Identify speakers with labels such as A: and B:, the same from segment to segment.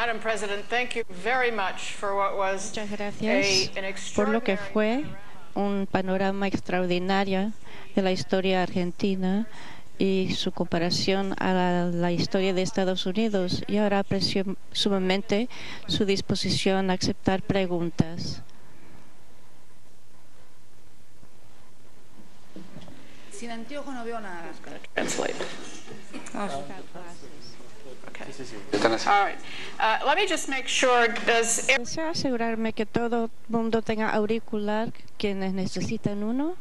A: Madam President, thank you very much for what was
B: Muchas gracias por lo que fue un panorama extraordinario de la historia argentina y su comparación a la historia de Estados Unidos. Y ahora aprecio sumamente su disposición a aceptar preguntas.
C: Sin anteojos no veo nada.
A: Translate.
D: Sí, sí, sí.
A: All right. Let me just make sure,
B: Deseo asegurarme que todo el mundo tenga auricular, quienes necesitan uno,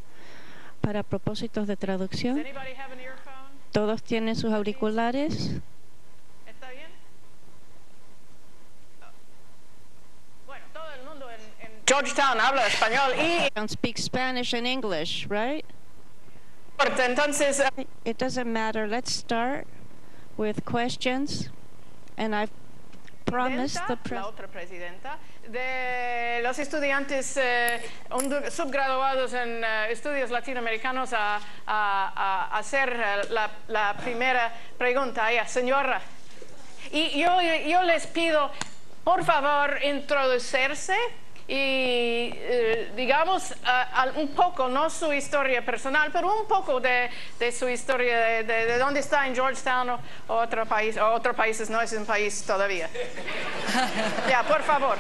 B: para propósitos de traducción.
A: anybody have an earphone?
B: ¿Todos tienen sus auriculares?
A: ¿Está bien? Bueno, todo el mundo en Georgetown habla español y
B: Don't speak Spanish and English, right?
A: entonces
B: It doesn't matter. Let's start with questions. And I've promised the
A: la otra presidenta de los estudiantes subgraduados en estudios latinoamericanos a hacer la primera pregunta. Señora, y yo les pido, por favor, introducirse y digamos un poco, no su historia personal, pero un poco de su historia, de dónde está en Georgetown o otro país, o otros países, no es un país todavía. Ya, por favor.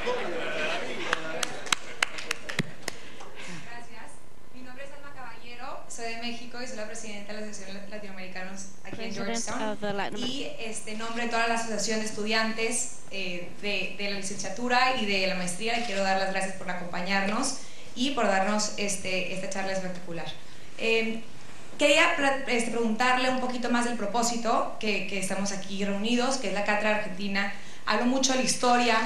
E: Gracias. Mi nombre es Alma Caballero, soy de México y soy la presidenta de la Asociación Latinoamericanos aquí en Georgetown. Y en nombre de toda la Asociación de Estudiantes de la licenciatura y de la maestría, le quiero dar las gracias por acompañarnos y por darnos esta charla espectacular. Quería preguntarle un poquito más del propósito que estamos aquí reunidos, que es la Cátedra Argentina. Hablo mucho de la historia.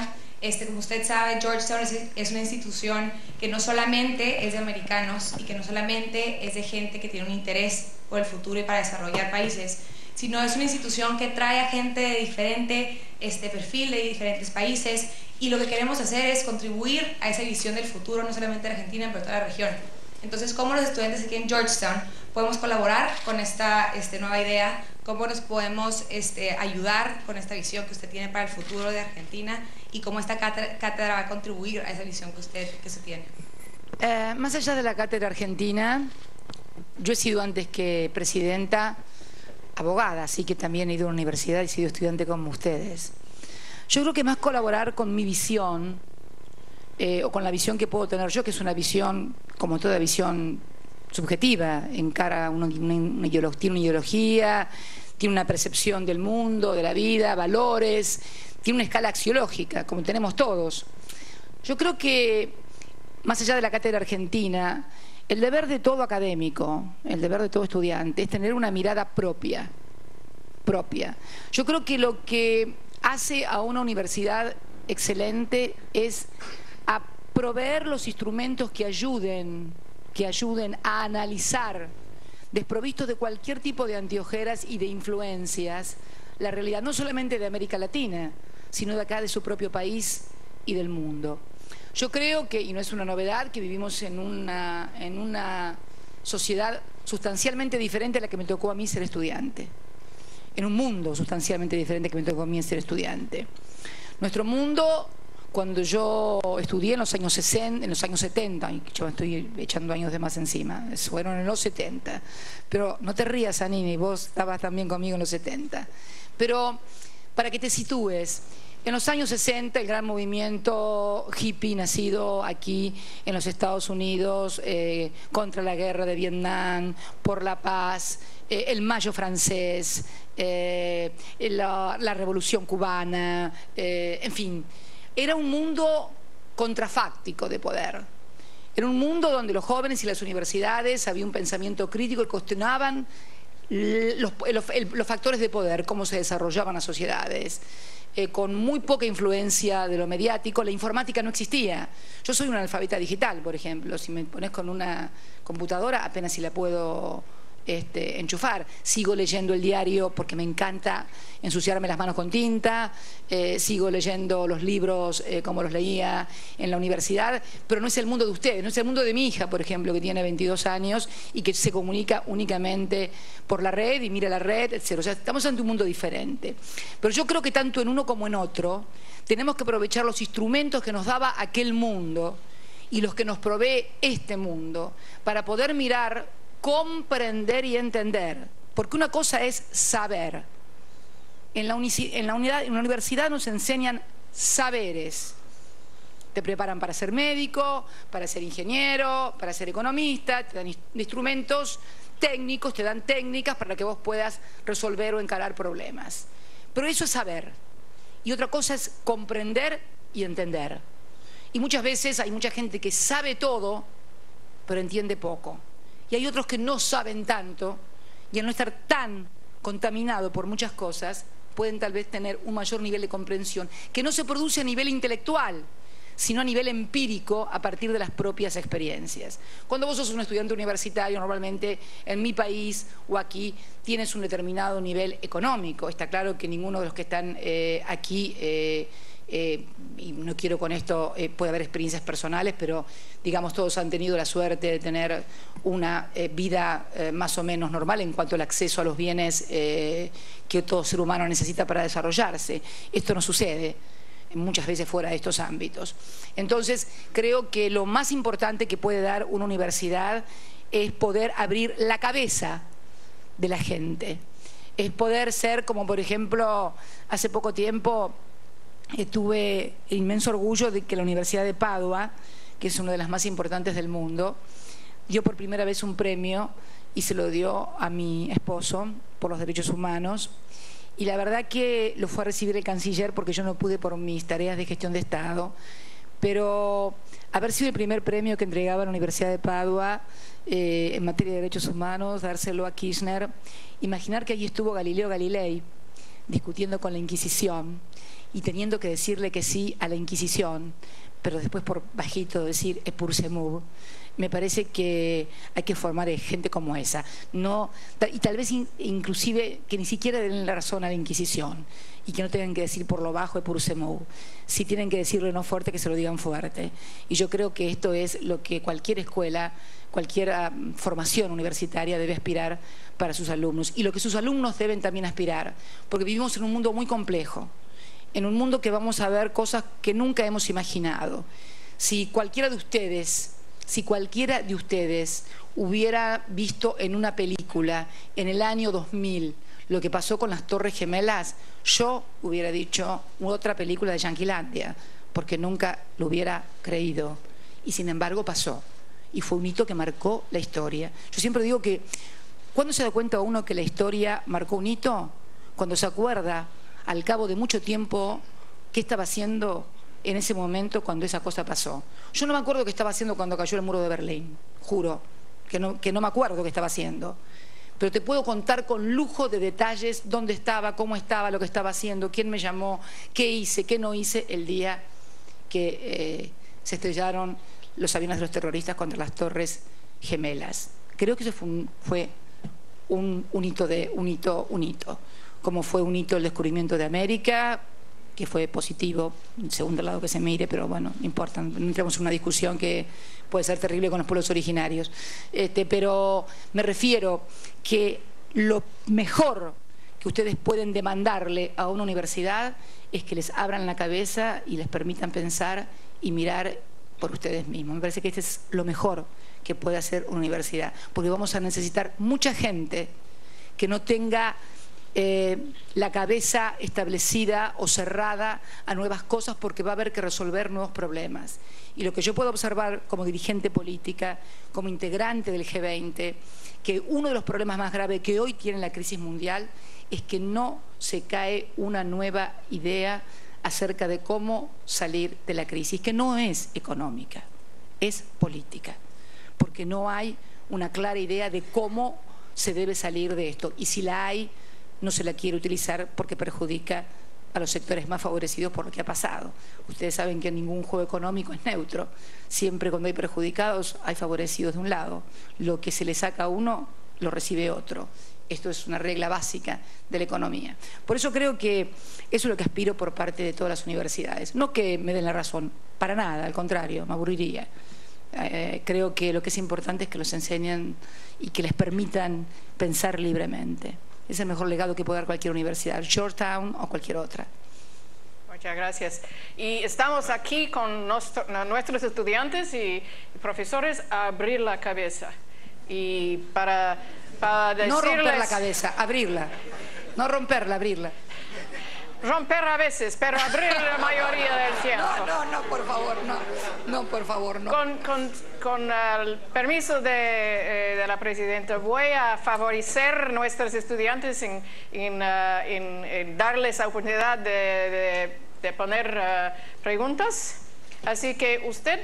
E: Como usted sabe, Georgetown es una institución que no solamente es de americanos y que no solamente es de gente que tiene un interés por el futuro y para desarrollar países, sino es una institución que trae a gente de diferente perfil, de diferentes países, y lo que queremos hacer es contribuir a esa visión del futuro, no solamente de Argentina, pero de toda la región. Entonces, ¿cómo los estudiantes aquí en Georgetown podemos colaborar con esta nueva idea? ¿Cómo nos podemos ayudar con esta visión que usted tiene para el futuro de Argentina? Y cómo esta cátedra va a contribuir a esa visión que usted tiene.
C: Más allá de la Cátedra Argentina, yo he sido antes que presidenta abogada, así que también he ido a la universidad y he sido estudiante como ustedes. Yo creo que más colaborar con mi visión o con la visión que puedo tener yo, que es una visión, como toda visión subjetiva, encara tiene una ideología, tiene una percepción del mundo, de la vida, valores, tiene una escala axiológica, como tenemos todos. Yo creo que, más allá de la Cátedra Argentina, el deber de todo académico, el deber de todo estudiante, es tener una mirada propia. Yo creo que lo que hace a una universidad excelente es a proveer los instrumentos que ayuden a analizar, desprovistos de cualquier tipo de anteojeras y de influencias, la realidad no solamente de América Latina, sino de acá, de su propio país y del mundo. Yo creo que, y no es una novedad, que vivimos en una sociedad sustancialmente diferente a la que me tocó a mí ser estudiante, en un mundo sustancialmente diferente que me tocó a mí ser estudiante. Nuestro mundo, cuando yo estudié en los años 60, en los años 70, y yo estoy echando años de más encima, fueron en los 70, pero no te rías, Anini, vos estabas también conmigo en los 70, pero para que te sitúes, en los años 60 el gran movimiento hippie nacido aquí en los Estados Unidos contra la guerra de Vietnam, por la paz, el Mayo francés, la Revolución cubana, en fin, era un mundo contrafáctico de poder. Era un mundo donde los jóvenes y las universidades había un pensamiento crítico y cuestionaban los factores de poder, cómo se desarrollaban las sociedades. Con muy poca influencia de lo mediático, la informática no existía. Yo soy una analfabeta digital, por ejemplo. Si me pones con una computadora, apenas si la puedo enchufar. Sigo leyendo el diario porque me encanta ensuciarme las manos con tinta, sigo leyendo los libros como los leía en la universidad, pero no es el mundo de ustedes, no es el mundo de mi hija, por ejemplo, que tiene 22 años y que se comunica únicamente por la red y mira la red, etc. O sea, estamos ante un mundo diferente. Pero yo creo que tanto en uno como en otro tenemos que aprovechar los instrumentos que nos daba aquel mundo y los que nos provee este mundo para poder mirar, comprender y entender. Porque una cosa es saber. En la universidad nos enseñan saberes. Te preparan para ser médico, para ser ingeniero, para ser economista, te dan instrumentos técnicos, te dan técnicas para que vos puedas resolver o encarar problemas. Pero eso es saber. Y otra cosa es comprender y entender. Y muchas veces hay mucha gente que sabe todo, pero entiende poco. Y hay otros que no saben tanto, y al no estar tan contaminado por muchas cosas, pueden tal vez tener un mayor nivel de comprensión, que no se produce a nivel intelectual, sino a nivel empírico a partir de las propias experiencias. Cuando vos sos un estudiante universitario, normalmente en mi país o aquí tienes un determinado nivel económico. Está claro que ninguno de los que están aquí, y no quiero con esto, puede haber experiencias personales, pero digamos todos han tenido la suerte de tener una vida más o menos normal en cuanto al acceso a los bienes que todo ser humano necesita para desarrollarse. Esto no sucede muchas veces fuera de estos ámbitos. Entonces, creo que lo más importante que puede dar una universidad es poder abrir la cabeza de la gente. Es poder ser, como por ejemplo, hace poco tiempo tuve el inmenso orgullo de que la Universidad de Padua, que es una de las más importantes del mundo, dio por primera vez un premio y se lo dio a mi esposo por los derechos humanos. Y la verdad que lo fue a recibir el canciller porque yo no pude por mis tareas de gestión de Estado, pero haber sido el primer premio que entregaba la Universidad de Padua en materia de derechos humanos, dárselo a Kirchner, imaginar que allí estuvo Galileo Galilei discutiendo con la Inquisición y teniendo que decirle que sí a la Inquisición, pero después por bajito decir "et pour se move", me parece que hay que formar gente como esa, y tal vez inclusive que ni siquiera den la razón a la Inquisición y que no tengan que decir por lo bajo "et pour se move", si tienen que decirlo no fuerte, que se lo digan fuerte. Y yo creo que esto es lo que cualquier escuela, cualquier formación universitaria debe aspirar para sus alumnos, y lo que sus alumnos deben también aspirar, porque vivimos en un mundo muy complejo, en un mundo que vamos a ver cosas que nunca hemos imaginado. Si cualquiera de ustedes hubiera visto en una película en el año 2000 lo que pasó con las Torres Gemelas, yo hubiera dicho otra película de Yanquilandia, porque nunca lo hubiera creído. Y sin embargo pasó, y fue un hito que marcó la historia. Yo siempre digo que, ¿cuándo se da cuenta uno que la historia marcó un hito? Cuando se acuerda, al cabo de mucho tiempo, qué estaba haciendo en ese momento cuando esa cosa pasó. Yo no me acuerdo qué estaba haciendo cuando cayó el muro de Berlín, juro, que no me acuerdo qué estaba haciendo. Pero te puedo contar con lujo de detalles dónde estaba, cómo estaba, lo que estaba haciendo, quién me llamó, qué hice, qué no hice el día que se estrellaron los aviones de los terroristas contra las Torres Gemelas. Creo que eso fue un hito, como fue un hito el descubrimiento de América, que fue positivo, según el lado que se mire, pero bueno, no importa, no entremos en una discusión que puede ser terrible con los pueblos originarios. Pero me refiero que lo mejor que ustedes pueden demandarle a una universidad es que les abran la cabeza y les permitan pensar y mirar por ustedes mismos. Me parece que este es lo mejor que puede hacer una universidad, porque vamos a necesitar mucha gente que no tenga la cabeza establecida o cerrada a nuevas cosas, porque va a haber que resolver nuevos problemas. Y lo que yo puedo observar como dirigente política, como integrante del G20, que uno de los problemas más graves que hoy tiene la crisis mundial es que no se cae una nueva idea acerca de cómo salir de la crisis, que no es económica, es política, porque no hay una clara idea de cómo se debe salir de esto, y si la hay, no se la quiere utilizar porque perjudica a los sectores más favorecidos por lo que ha pasado. Ustedes saben que ningún juego económico es neutro. Siempre cuando hay perjudicados hay favorecidos de un lado. Lo que se le saca a uno lo recibe otro. Esto es una regla básica de la economía. Por eso creo que eso es lo que aspiro por parte de todas las universidades. No que me den la razón, para nada, al contrario, me aburriría. Creo que lo que es importante es que los enseñen y que les permitan pensar libremente. Es el mejor legado que puede dar cualquier universidad, Georgetown o cualquier otra.
A: Muchas gracias. Y estamos aquí con nuestros estudiantes y profesores a abrir la cabeza. Y para decirles...
C: No romper la cabeza, abrirla. No romperla, abrirla.
A: Romper a veces, pero abrir la mayoría del tiempo.
C: No, por favor, no. No, por favor, no.
A: Con el permiso de la presidenta, voy a favorecer a nuestros estudiantes en darles la oportunidad de poner preguntas. Así que usted,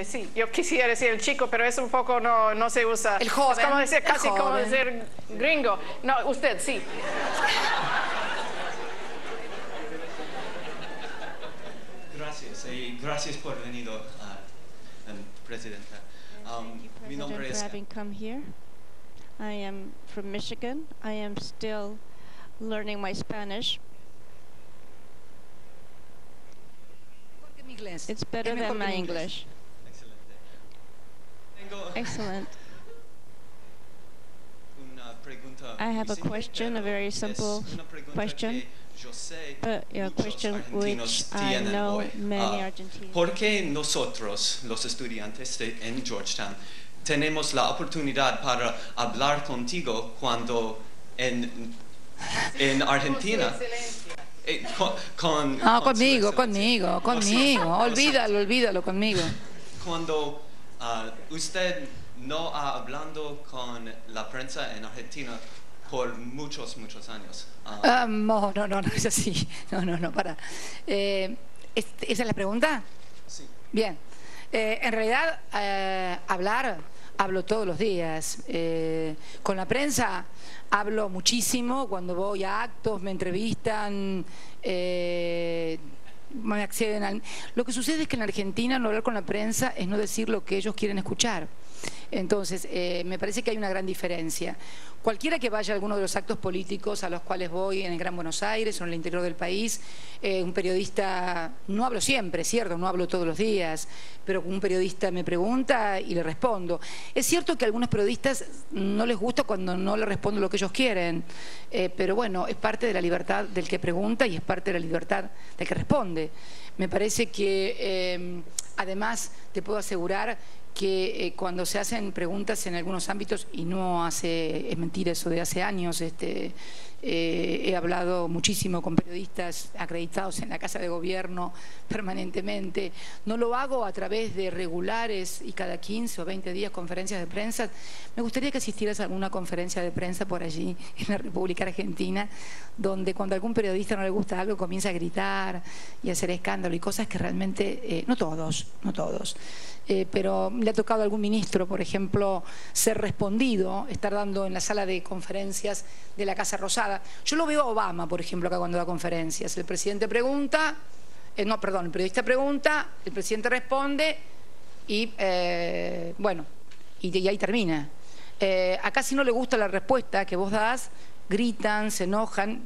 A: sí, yo quisiera decir el chico, pero eso un poco no se usa.
C: El joven.
A: Es como decir, casi
C: joven.
A: como decir gringo. No, usted, sí.
D: Gracias por venir, Presidenta. Mi nombre es...
B: I am from Michigan. I am still learning my Spanish. It's better than my English. Excellent. I have a question, a very simple question, but a question which I know many Argentinians.
D: ¿Por qué nosotros, los estudiantes en Georgetown, tenemos la oportunidad para hablar contigo cuando en Argentina?
C: Conmigo. Olvídalo conmigo.
D: Cuando usted no ha hablado con la prensa en Argentina por muchos años.
C: No es así. No, para. ¿Esa es la pregunta?
D: Sí.
C: Bien. En realidad, hablo todos los días. Con la prensa hablo muchísimo. Cuando voy a actos, me entrevistan, me acceden al... Lo que sucede es que en Argentina no hablar con la prensa es no decir lo que ellos quieren escuchar. Entonces, me parece que hay una gran diferencia. Cualquiera que vaya a alguno de los actos políticos a los cuales voy en el Gran Buenos Aires o en el interior del país, un periodista, no hablo siempre, cierto, no hablo todos los días, pero un periodista me pregunta y le respondo. Es cierto que a algunos periodistas no les gusta cuando no le respondo lo que ellos quieren, pero bueno, es parte de la libertad del que pregunta y es parte de la libertad del que responde. Me parece que, además, te puedo asegurar que cuando se hacen preguntas en algunos ámbitos, y es mentira eso de hace años, he hablado muchísimo con periodistas acreditados en la Casa de Gobierno permanentemente. No lo hago a través de regulares y cada 15 o 20 días conferencias de prensa. Me gustaría que asistieras a alguna conferencia de prensa por allí en la República Argentina, donde cuando a algún periodista no le gusta algo comienza a gritar y a hacer escándalo y cosas que realmente, no todos, pero le ha tocado a algún ministro, por ejemplo, ser respondido, estar dando en la sala de conferencias de la Casa Rosada. Yo lo veo a Obama, por ejemplo, acá cuando da conferencias. El presidente pregunta, el periodista pregunta, el presidente responde y, bueno, y ahí termina. Acá si no le gusta la respuesta que vos das, gritan, se enojan,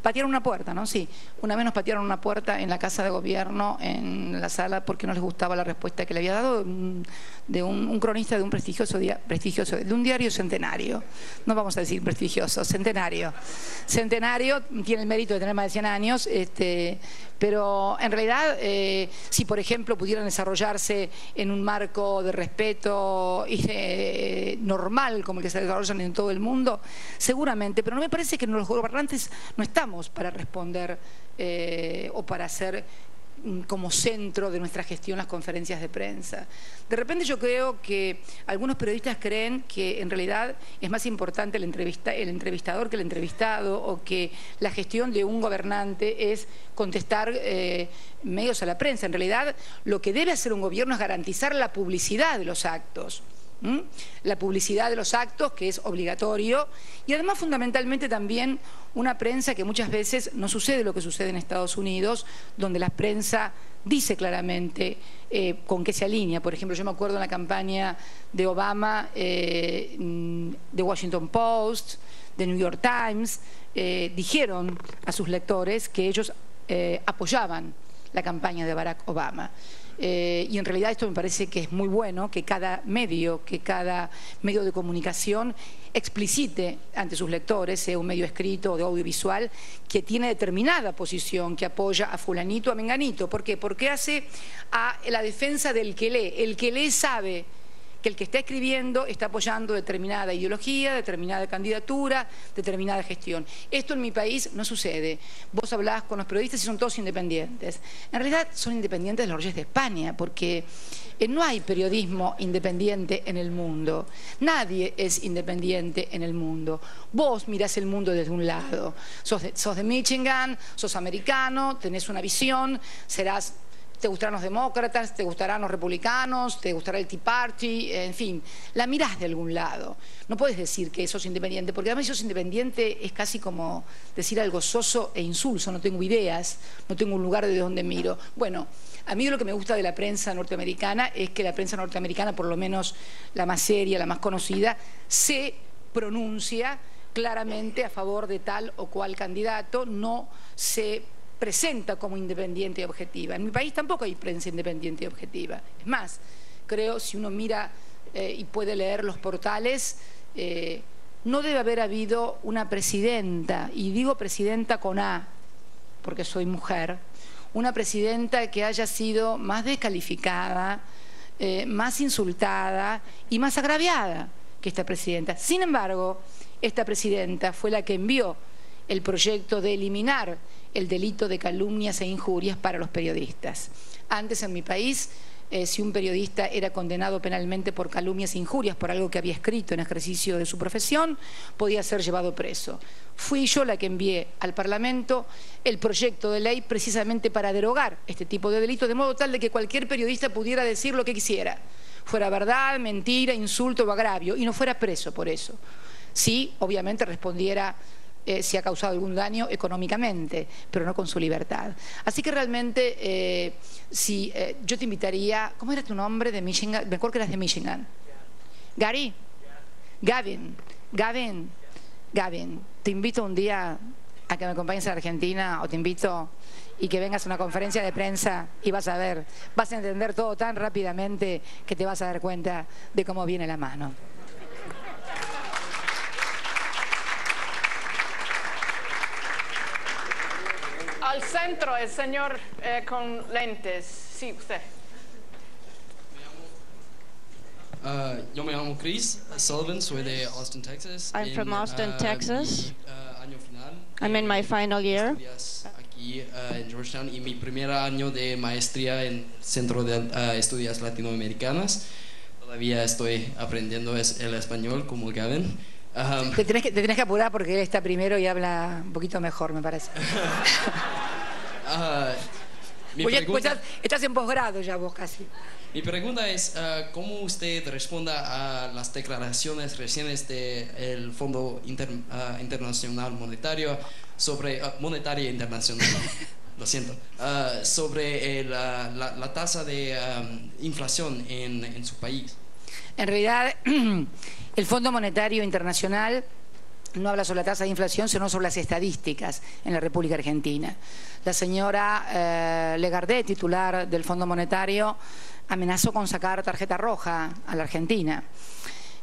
C: patearon una puerta, ¿no? Sí, una vez nos patearon una puerta en la Casa de Gobierno, en la sala, porque no les gustaba la respuesta que le había dado de un cronista de un de un diario centenario. No vamos a decir prestigioso, centenario. Centenario tiene el mérito de tener más de 100 años, pero en realidad, si por ejemplo pudieran desarrollarse en un marco de respeto normal, como el que se desarrollan en todo el mundo, seguramente, pero no me parece que los gobernantes no estamos para responder o para hacer como centro de nuestra gestión las conferencias de prensa. De repente yo creo que algunos periodistas creen que en realidad es más importante el entrevistador que el entrevistado, o que la gestión de un gobernante es contestar medios a la prensa. En realidad lo que debe hacer un gobierno es garantizar la publicidad de los actos. La publicidad de los actos, que es obligatorio, y además fundamentalmente también una prensa que muchas veces no sucede lo que sucede en Estados Unidos, donde la prensa dice claramente con qué se alinea. Por ejemplo, yo me acuerdo en la campaña de Obama, de Washington Post, de New York Times, dijeron a sus lectores que ellos apoyaban la campaña de Barack Obama. Y en realidad esto me parece que es muy bueno, que cada medio de comunicación explicite ante sus lectores, sea un medio escrito o de audiovisual, que tiene determinada posición, que apoya a fulanito, a menganito. ¿Por qué? Porque hace a la defensa del que lee. El que lee sabe que el que está escribiendo está apoyando determinada ideología, determinada candidatura, determinada gestión. Esto en mi país no sucede. Vos hablás con los periodistas y son todos independientes. En realidad son independientes de los reyes de España, porque no hay periodismo independiente en el mundo. Nadie es independiente en el mundo. Vos mirás el mundo desde un lado. Sos de Michigan, sos americano, tenés una visión, te gustarán los demócratas, te gustarán los republicanos, te gustará el Tea Party, en fin, la mirás de algún lado. No puedes decir que sos independiente, porque además si sos independiente es casi como decir algo soso e insulso, no tengo ideas, no tengo un lugar desde donde miro. Bueno, a mí lo que me gusta de la prensa norteamericana es que la prensa norteamericana, por lo menos la más seria, la más conocida, se pronuncia claramente a favor de tal o cual candidato, no se presenta como independiente y objetiva. En mi país tampoco hay prensa independiente y objetiva. Es más, creo, si uno mira y puede leer los portales, no debe haber habido una presidenta, y digo presidenta con A, porque soy mujer, una presidenta que haya sido más descalificada, más insultada y más agraviada que esta presidenta. Sin embargo, esta presidenta fue la que envió el proyecto de eliminar el delito de calumnias e injurias para los periodistas. Antes en mi país, si un periodista era condenado penalmente por calumnias e injurias por algo que había escrito en ejercicio de su profesión, podía ser llevado preso. Fui yo la que envié al Parlamento el proyecto de ley precisamente para derogar este tipo de delito, de modo tal de que cualquier periodista pudiera decir lo que quisiera, fuera verdad, mentira, insulto o agravio, y no fuera preso por eso. Sí, obviamente respondiera si ha causado algún daño económicamente, pero no con su libertad. Así que realmente, yo te invitaría, ¿cómo era tu nombre de Michigan? Me acuerdo que eras de Michigan. Gary, Gavin, te invito un día a que me acompañes a Argentina, o te invito y que vengas a una conferencia de prensa y vas a ver, vas a entender todo tan rápidamente que te vas a dar cuenta de cómo viene la mano.
A: Al centro, el señor con lentes. Sí, usted.
F: Yo me llamo Chris Sullivan, soy de Austin, Texas.
B: I'm from Austin, Texas.
F: Año final.
B: I'm in my final year.
F: Aquí en Georgetown y mi primer año de maestría en Centro de Estudios Latinoamericanas. Todavía estoy aprendiendo el español como Gavin.
C: Te tenés que apurar porque él está primero y habla un poquito mejor, me parece. Pues estás en posgrado ya vos casi.
F: Mi pregunta es, ¿cómo usted responda a las declaraciones recientes del Fondo Internacional Monetario sobre monetaria internacional? Lo siento, sobre la tasa de inflación en su país?
C: En realidad, el Fondo Monetario Internacional no habla sobre la tasa de inflación, sino sobre las estadísticas en la República Argentina. La señora Legardé, titular del Fondo Monetario, amenazó con sacar tarjeta roja a la Argentina.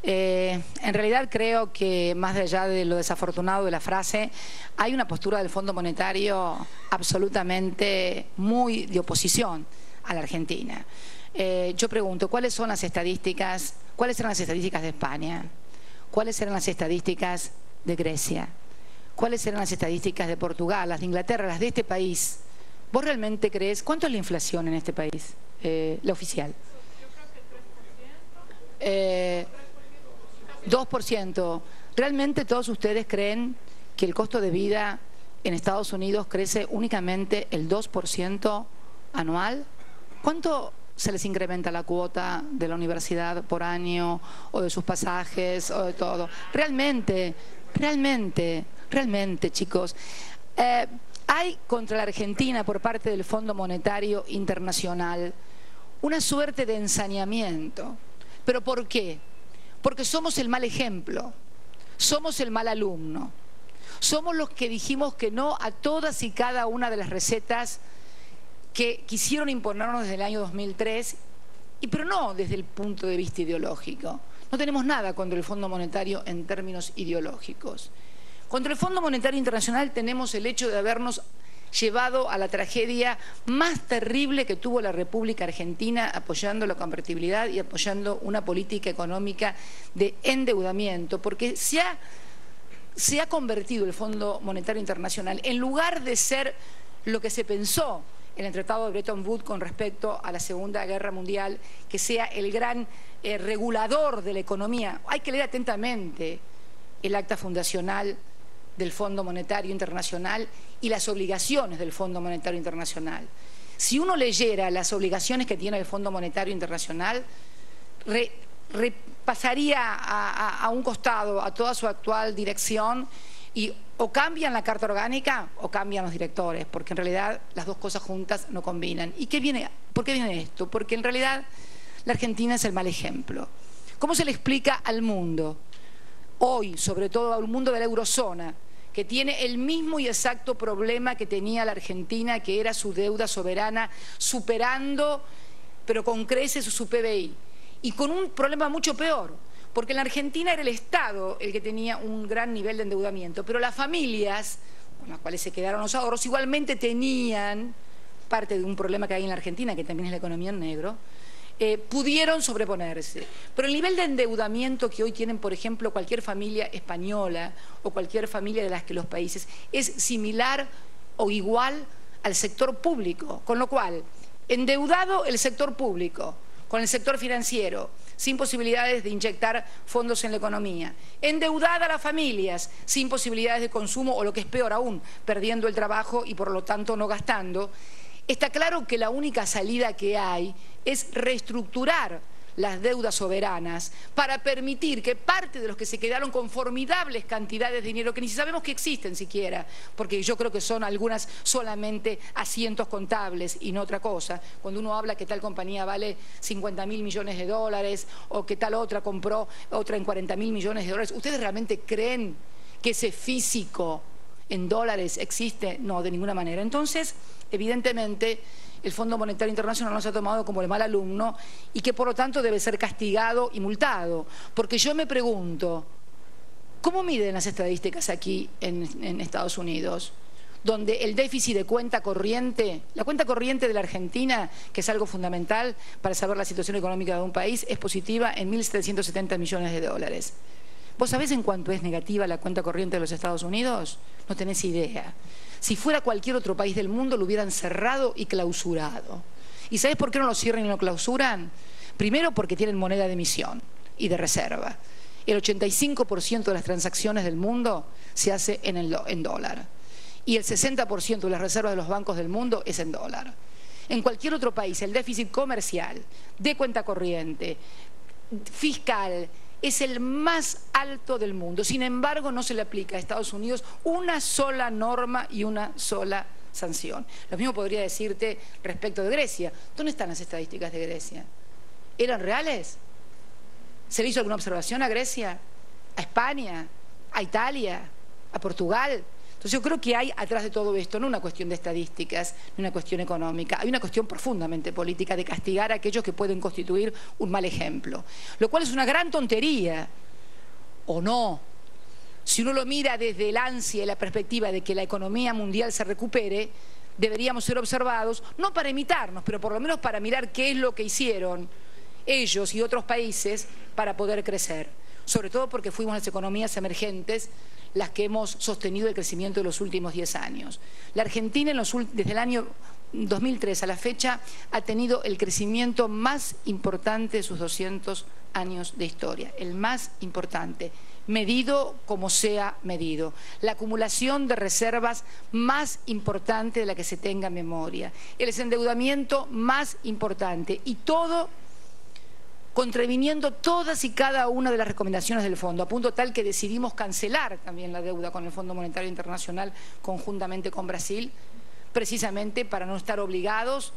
C: En realidad creo que, más allá de lo desafortunado de la frase, hay una postura del Fondo Monetario absolutamente muy de oposición a la Argentina. Yo pregunto, ¿cuáles son las estadísticas? ¿Cuáles eran las estadísticas de España? ¿Cuáles eran las estadísticas de Grecia? ¿Cuáles eran las estadísticas de Portugal, las de Inglaterra, las de este país? ¿Vos realmente crees? ¿Cuánto es la inflación en este país? La oficial.
A: Yo creo que
C: 2%. ¿Realmente todos ustedes creen que el costo de vida en Estados Unidos crece únicamente el 2% anual? ¿Cuánto se les incrementa la cuota de la universidad por año, o de sus pasajes, o de todo? Realmente, chicos, Hay contra la Argentina por parte del Fondo Monetario Internacional una suerte de ensañamiento. ¿Pero por qué? Porque somos el mal ejemplo, somos el mal alumno, somos los que dijimos que no a todas y cada una de las recetas que quisieron imponernos desde el año 2003, pero no desde el punto de vista ideológico. No tenemos nada contra el Fondo Monetario en términos ideológicos. Contra el Fondo Monetario Internacional tenemos el hecho de habernos llevado a la tragedia más terrible que tuvo la República Argentina, apoyando la convertibilidad y apoyando una política económica de endeudamiento, porque se ha convertido el Fondo Monetario Internacional, en lugar de ser lo que se pensó en el Tratado de Bretton Woods con respecto a la Segunda Guerra Mundial, que sea el gran regulador de la economía. Hay que leer atentamente el acta fundacional del Fondo Monetario Internacional y las obligaciones del Fondo Monetario Internacional. Si uno leyera las obligaciones que tiene el Fondo Monetario Internacional, pasaría a un costado a toda su actual dirección y o cambian la Carta Orgánica o cambian los directores, porque en realidad las dos cosas juntas no combinan. ¿Y por qué viene esto? Porque en realidad la Argentina es el mal ejemplo. ¿Cómo se le explica al mundo? Hoy, sobre todo al mundo de la eurozona, que tiene el mismo y exacto problema que tenía la Argentina, que era su deuda soberana, superando, pero con creces, su PBI. Y con un problema mucho peor, porque en la Argentina era el Estado el que tenía un gran nivel de endeudamiento, pero las familias, con las cuales se quedaron los ahorros, igualmente tenían parte de un problema que hay en la Argentina, que también es la economía en negro, pudieron sobreponerse. Pero el nivel de endeudamiento que hoy tienen, por ejemplo, cualquier familia española o cualquier familia de las que los países, es similar o igual al sector público, con lo cual, endeudado el sector público, con el sector financiero, sin posibilidades de inyectar fondos en la economía, endeudada las familias, sin posibilidades de consumo o lo que es peor aún, perdiendo el trabajo y por lo tanto no gastando. Está claro que la única salida que hay es reestructurar las deudas soberanas para permitir que parte de los que se quedaron con formidables cantidades de dinero que ni sabemos que existen siquiera, porque yo creo que son algunas solamente asientos contables y no otra cosa. Cuando uno habla que tal compañía vale 50.000 millones de dólares o que tal otra compró otra en 40.000 millones de dólares, ¿ustedes realmente creen que ese físico en dólares existe? No, de ninguna manera. Entonces, evidentemente, el Fondo Monetario Internacional nos ha tomado como el mal alumno y que por lo tanto debe ser castigado y multado. Porque yo me pregunto, ¿cómo miden las estadísticas aquí en Estados Unidos? Donde el déficit de cuenta corriente, la cuenta corriente de la Argentina, que es algo fundamental para saber la situación económica de un país, es positiva en 1.770 millones de dólares. ¿Vos sabés en cuánto es negativa la cuenta corriente de los Estados Unidos? No tenés idea. Si fuera cualquier otro país del mundo lo hubieran cerrado y clausurado. ¿Y sabés por qué no lo cierran y lo clausuran? Primero porque tienen moneda de emisión y de reserva. El 85% de las transacciones del mundo se hace en dólar. Y el 60% de las reservas de los bancos del mundo es en dólar. En cualquier otro país el déficit comercial, de cuenta corriente, fiscal, es el más alto del mundo. Sin embargo, no se le aplica a Estados Unidos una sola norma y una sola sanción. Lo mismo podría decirte respecto de Grecia. ¿Dónde están las estadísticas de Grecia? ¿Eran reales? ¿Se le hizo alguna observación a Grecia? ¿A España? ¿A Italia? ¿A Portugal? Entonces yo creo que hay atrás de todo esto no una cuestión de estadísticas, ni una cuestión económica, hay una cuestión profundamente política de castigar a aquellos que pueden constituir un mal ejemplo. Lo cual es una gran tontería, ¿o no? Si uno lo mira desde el ansia y la perspectiva de que la economía mundial se recupere, deberíamos ser observados, no para imitarnos, pero por lo menos para mirar qué es lo que hicieron ellos y otros países para poder crecer. Sobre todo porque fuimos las economías emergentes las que hemos sostenido el crecimiento de los últimos 10 años. La Argentina desde el año 2003 a la fecha ha tenido el crecimiento más importante de sus 200 años de historia, el más importante, medido como sea medido. La acumulación de reservas más importante de la que se tenga memoria, el desendeudamiento más importante y todo contraviniendo todas y cada una de las recomendaciones del fondo, a punto tal que decidimos cancelar también la deuda con el Fondo Monetario Internacional conjuntamente con Brasil, precisamente para no estar obligados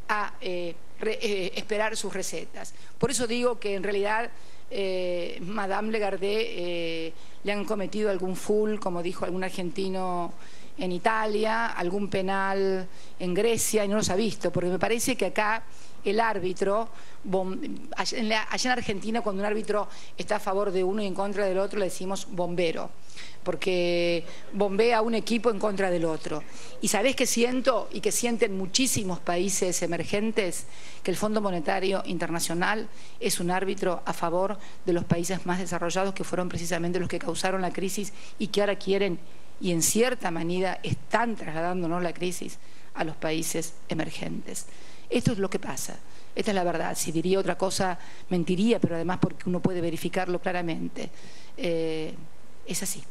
C: a esperar sus recetas. Por eso digo que en realidad Madame Lagarde le han cometido algún full, como dijo algún argentino en Italia, algún penal en Grecia, y no los ha visto, porque me parece que acá el árbitro, allá en Argentina, cuando un árbitro está a favor de uno y en contra del otro, le decimos bombero, porque bombea a un equipo en contra del otro. Y ¿sabés qué siento? Y que sienten muchísimos países emergentes, que el Fondo Monetario Internacional es un árbitro a favor de los países más desarrollados, que fueron precisamente los que causaron la crisis y que ahora quieren, y en cierta manera están trasladándonos la crisis a los países emergentes. Esto es lo que pasa, esta es la verdad. Si diría otra cosa, mentiría, pero además porque uno puede verificarlo claramente. Es así.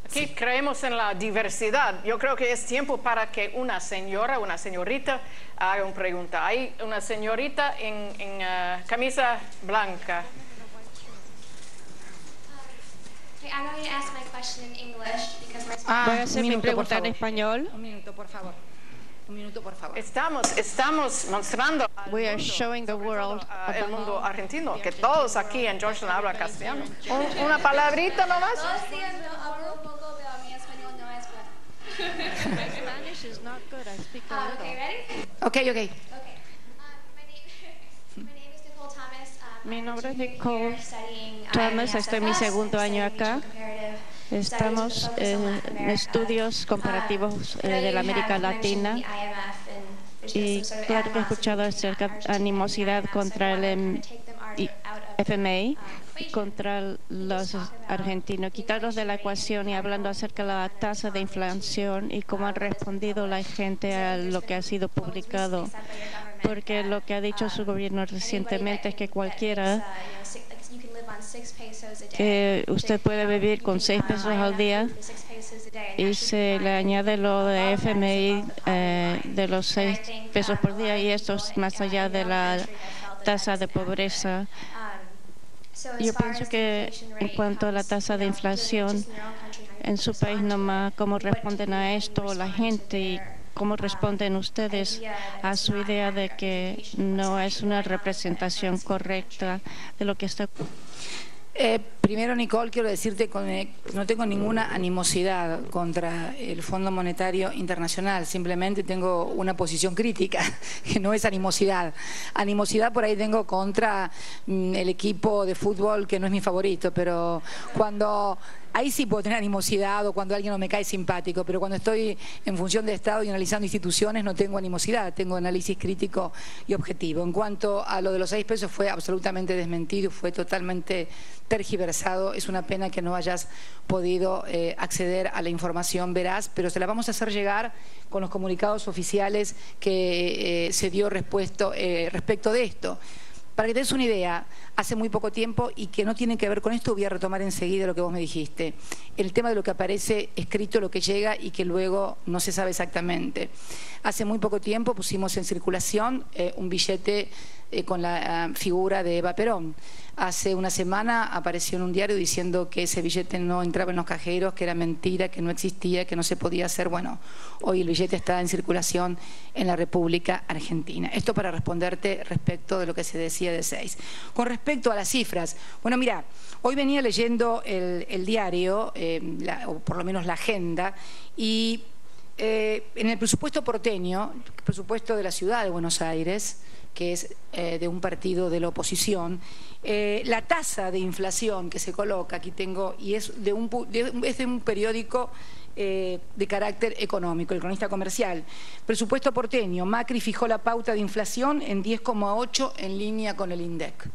A: Aquí creemos en la diversidad. Yo creo que es tiempo para que una señorita haga una pregunta. Hay una señorita en camisa blanca.
B: Voy a hacer mi pregunta en español.
C: Un minuto, por favor. Un minuto, por favor.
A: Estamos mostrando al
B: We are showing the world
A: el mundo argentino, que todos aquí en Georgetown hablan castellano. Una palabrita nomás.
G: Hablo un poco, pero mi español no es bueno.
B: Spanish is not good. I speak a
G: Okay,
B: little.
G: ready?
C: Okay.
G: Okay. My name is Nicole Thomas.
B: Mi nombre es
G: I'm a junior
B: Nicole
G: here studying
B: Thomas,
G: in
B: estoy en mi
G: SFS,
B: segundo año
G: studying
B: acá.
G: comparative
B: Estamos
G: studies with a focus on Latin
B: en
G: America.
B: estudios comparativos de la América Latina. Y claro que he escuchado acerca de animosidad contra el FMI, contra los argentinos, quitarlos de la ecuación y hablando acerca de la tasa de inflación y cómo han respondido la gente a lo que ha sido publicado. Porque lo que ha dicho su gobierno recientemente es que cualquiera, que usted puede vivir con 6 pesos al día y se le añade lo de FMI de los 6 pesos por día, y esto es más allá de la tasa de pobreza. Yo pienso que en cuanto a la tasa de inflación en su país nomás, cómo responden a esto la gente y cómo responden ustedes a su idea de que no es una representación correcta de lo que está.
C: Primero, Nicole, quiero decirte que no tengo ninguna animosidad contra el Fondo Monetario Internacional, simplemente tengo una posición crítica, que no es animosidad. Animosidad por ahí tengo contra el equipo de fútbol, que no es mi favorito, pero ahí sí puedo tener animosidad, o cuando alguien no me cae simpático, pero cuando estoy en función de Estado y analizando instituciones no tengo animosidad, tengo análisis crítico y objetivo. En cuanto a lo de los 6 pesos, fue absolutamente desmentido, fue totalmente tergiversado. Es una pena que no hayas podido acceder a la información veraz, pero se la vamos a hacer llegar con los comunicados oficiales que se dio respecto de esto. Para que te des una idea, hace muy poco tiempo, y que no tiene que ver con esto, voy a retomar enseguida lo que vos me dijiste. El tema de lo que aparece escrito, lo que llega y que luego no se sabe exactamente. Hace muy poco tiempo pusimos en circulación un billete con la figura de Eva Perón. Hace una semana apareció en un diario diciendo que ese billete no entraba en los cajeros, que era mentira, que no existía, que no se podía hacer. Bueno, hoy el billete está en circulación en la República Argentina. Esto para responderte respecto de lo que se decía de 6. Con respecto a las cifras, bueno, mira, hoy venía leyendo el diario, o por lo menos la agenda, y en el presupuesto porteño, el presupuesto de la ciudad de Buenos Aires, que es de un partido de la oposición, la tasa de inflación que se coloca, aquí tengo, y es de un periódico de carácter económico, el Cronista Comercial. Presupuesto porteño, Macri fijó la pauta de inflación en 10,8 en línea con el INDEC.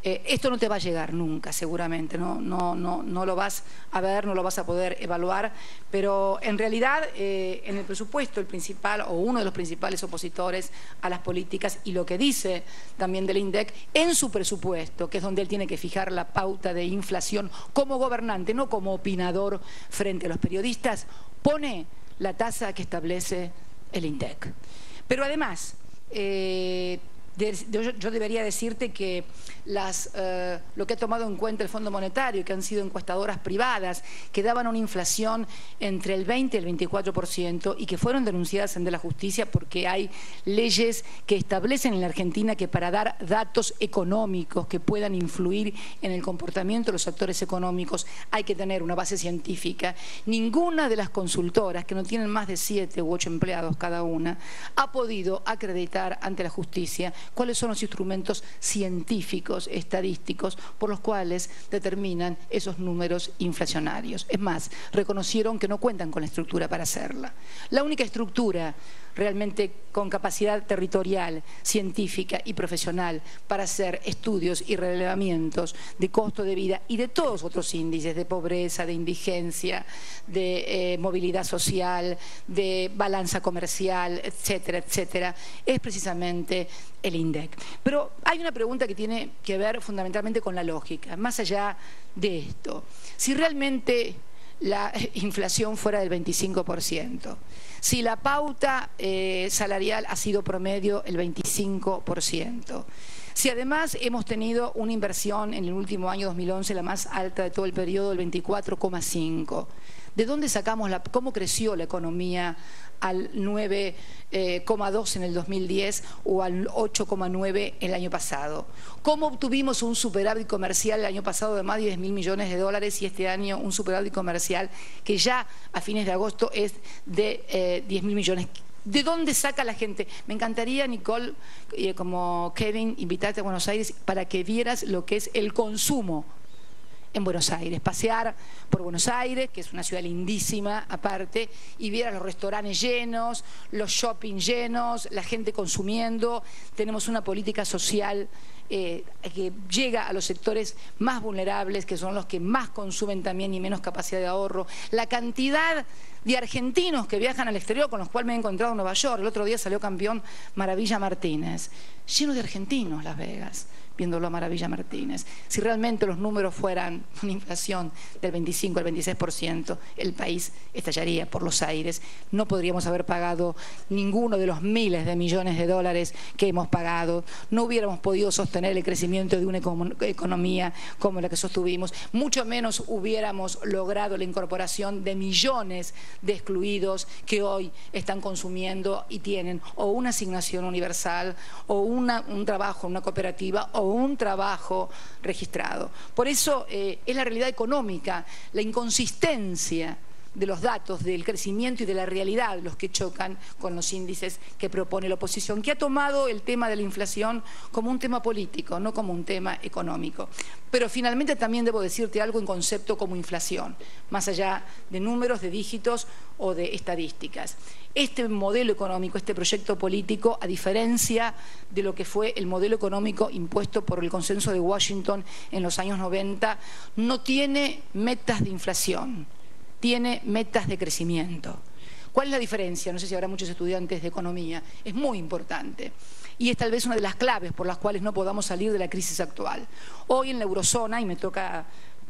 C: Esto no te va a llegar nunca, seguramente, no lo vas a ver, no lo vas a poder evaluar, pero en realidad en el presupuesto el principal o uno de los principales opositores a las políticas, y lo que dice también del INDEC en su presupuesto, que es donde él tiene que fijar la pauta de inflación como gobernante, no como opinador frente a los periodistas, pone la tasa que establece el INDEC. Pero además, yo debería decirte que lo que ha tomado en cuenta el Fondo Monetario, que han sido encuestadoras privadas, que daban una inflación entre el 20 y el 24% y que fueron denunciadas ante la justicia porque hay leyes que establecen en la Argentina que para dar datos económicos que puedan influir en el comportamiento de los actores económicos hay que tener una base científica. Ninguna de las consultoras, que no tienen más de 7 u 8 empleados cada una, ha podido acreditar ante la justicia cuáles son los instrumentos científicos, estadísticos, por los cuales determinan esos números inflacionarios. Es más, reconocieron que no cuentan con la estructura para hacerla. La única estructura realmente con capacidad territorial, científica y profesional para hacer estudios y relevamientos de costo de vida y de todos otros índices, de pobreza, de indigencia, de movilidad social, de balanza comercial, etcétera, etcétera, es precisamente el INDEC. Pero hay una pregunta que tiene que ver fundamentalmente con la lógica, más allá de esto. Si realmente la inflación fuera del 25%, si la pauta salarial ha sido promedio el 25%, si además hemos tenido una inversión en el último año 2011, la más alta de todo el periodo, el 24,5%, ¿de dónde sacamos cómo creció la economía al 9,2 en el 2010 o al 8,9 el año pasado? ¿Cómo obtuvimos un superávit comercial el año pasado de más de 10.000 millones de dólares y este año un superávit comercial que ya a fines de agosto es de 10.000 millones? ¿De dónde saca la gente? Me encantaría, Nicole, como Kevin, invitarte a Buenos Aires para que vieras lo que es el consumo en Buenos Aires, pasear por Buenos Aires, que es una ciudad lindísima aparte, y ver a los restaurantes llenos, los shopping llenos, la gente consumiendo. Tenemos una política social que llega a los sectores más vulnerables, que son los que más consumen también y menos capacidad de ahorro. La cantidad de argentinos que viajan al exterior, con los cuales me he encontrado en Nueva York. El otro día salió campeón Maravilla Martínez. Lleno de argentinos Las Vegas, viéndolo a Maravilla Martínez. Si realmente los números fueran una inflación del 25 al 26%, el país estallaría por los aires. No podríamos haber pagado ninguno de los miles de millones de dólares que hemos pagado. No hubiéramos podido sostener el crecimiento de una economía como la que sostuvimos. Mucho menos hubiéramos logrado la incorporación de millones de excluidos que hoy están consumiendo y tienen o una asignación universal o un trabajo en una cooperativa o un trabajo registrado. Por eso es la realidad económica, la inconsistencia de los datos del crecimiento y de la realidad los que chocan con los índices que propone la oposición, que ha tomado el tema de la inflación como un tema político, no como un tema económico. Pero finalmente también debo decirte algo en concepto como inflación, más allá de números, de dígitos o de estadísticas. Este modelo económico, este proyecto político, a diferencia de lo que fue el modelo económico impuesto por el Consenso de Washington en los años 90, no tiene metas de inflación, tiene metas de crecimiento. ¿Cuál es la diferencia? No sé si habrá muchos estudiantes de economía. Es muy importante. Y es tal vez una de las claves por las cuales no podamos salir de la crisis actual. Hoy en la eurozona, y me toca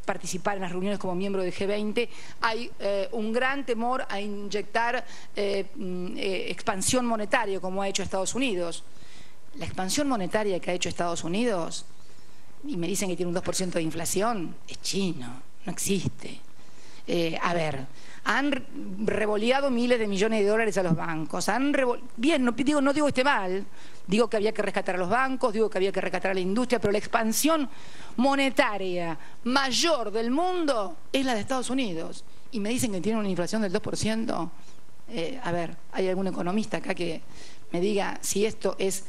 C: participar en las reuniones como miembro del G20, hay un gran temor a inyectar expansión monetaria como ha hecho Estados Unidos. La expansión monetaria que ha hecho Estados Unidos, y me dicen que tiene un 2% de inflación, es chino, no existe. Han revoleado miles de millones de dólares a los bancos. Bien, no digo que esté mal, digo que había que rescatar a los bancos, digo que había que rescatar a la industria, pero la expansión monetaria mayor del mundo es la de Estados Unidos. Y me dicen que tiene una inflación del 2%. ¿Hay algún economista acá que me diga si esto es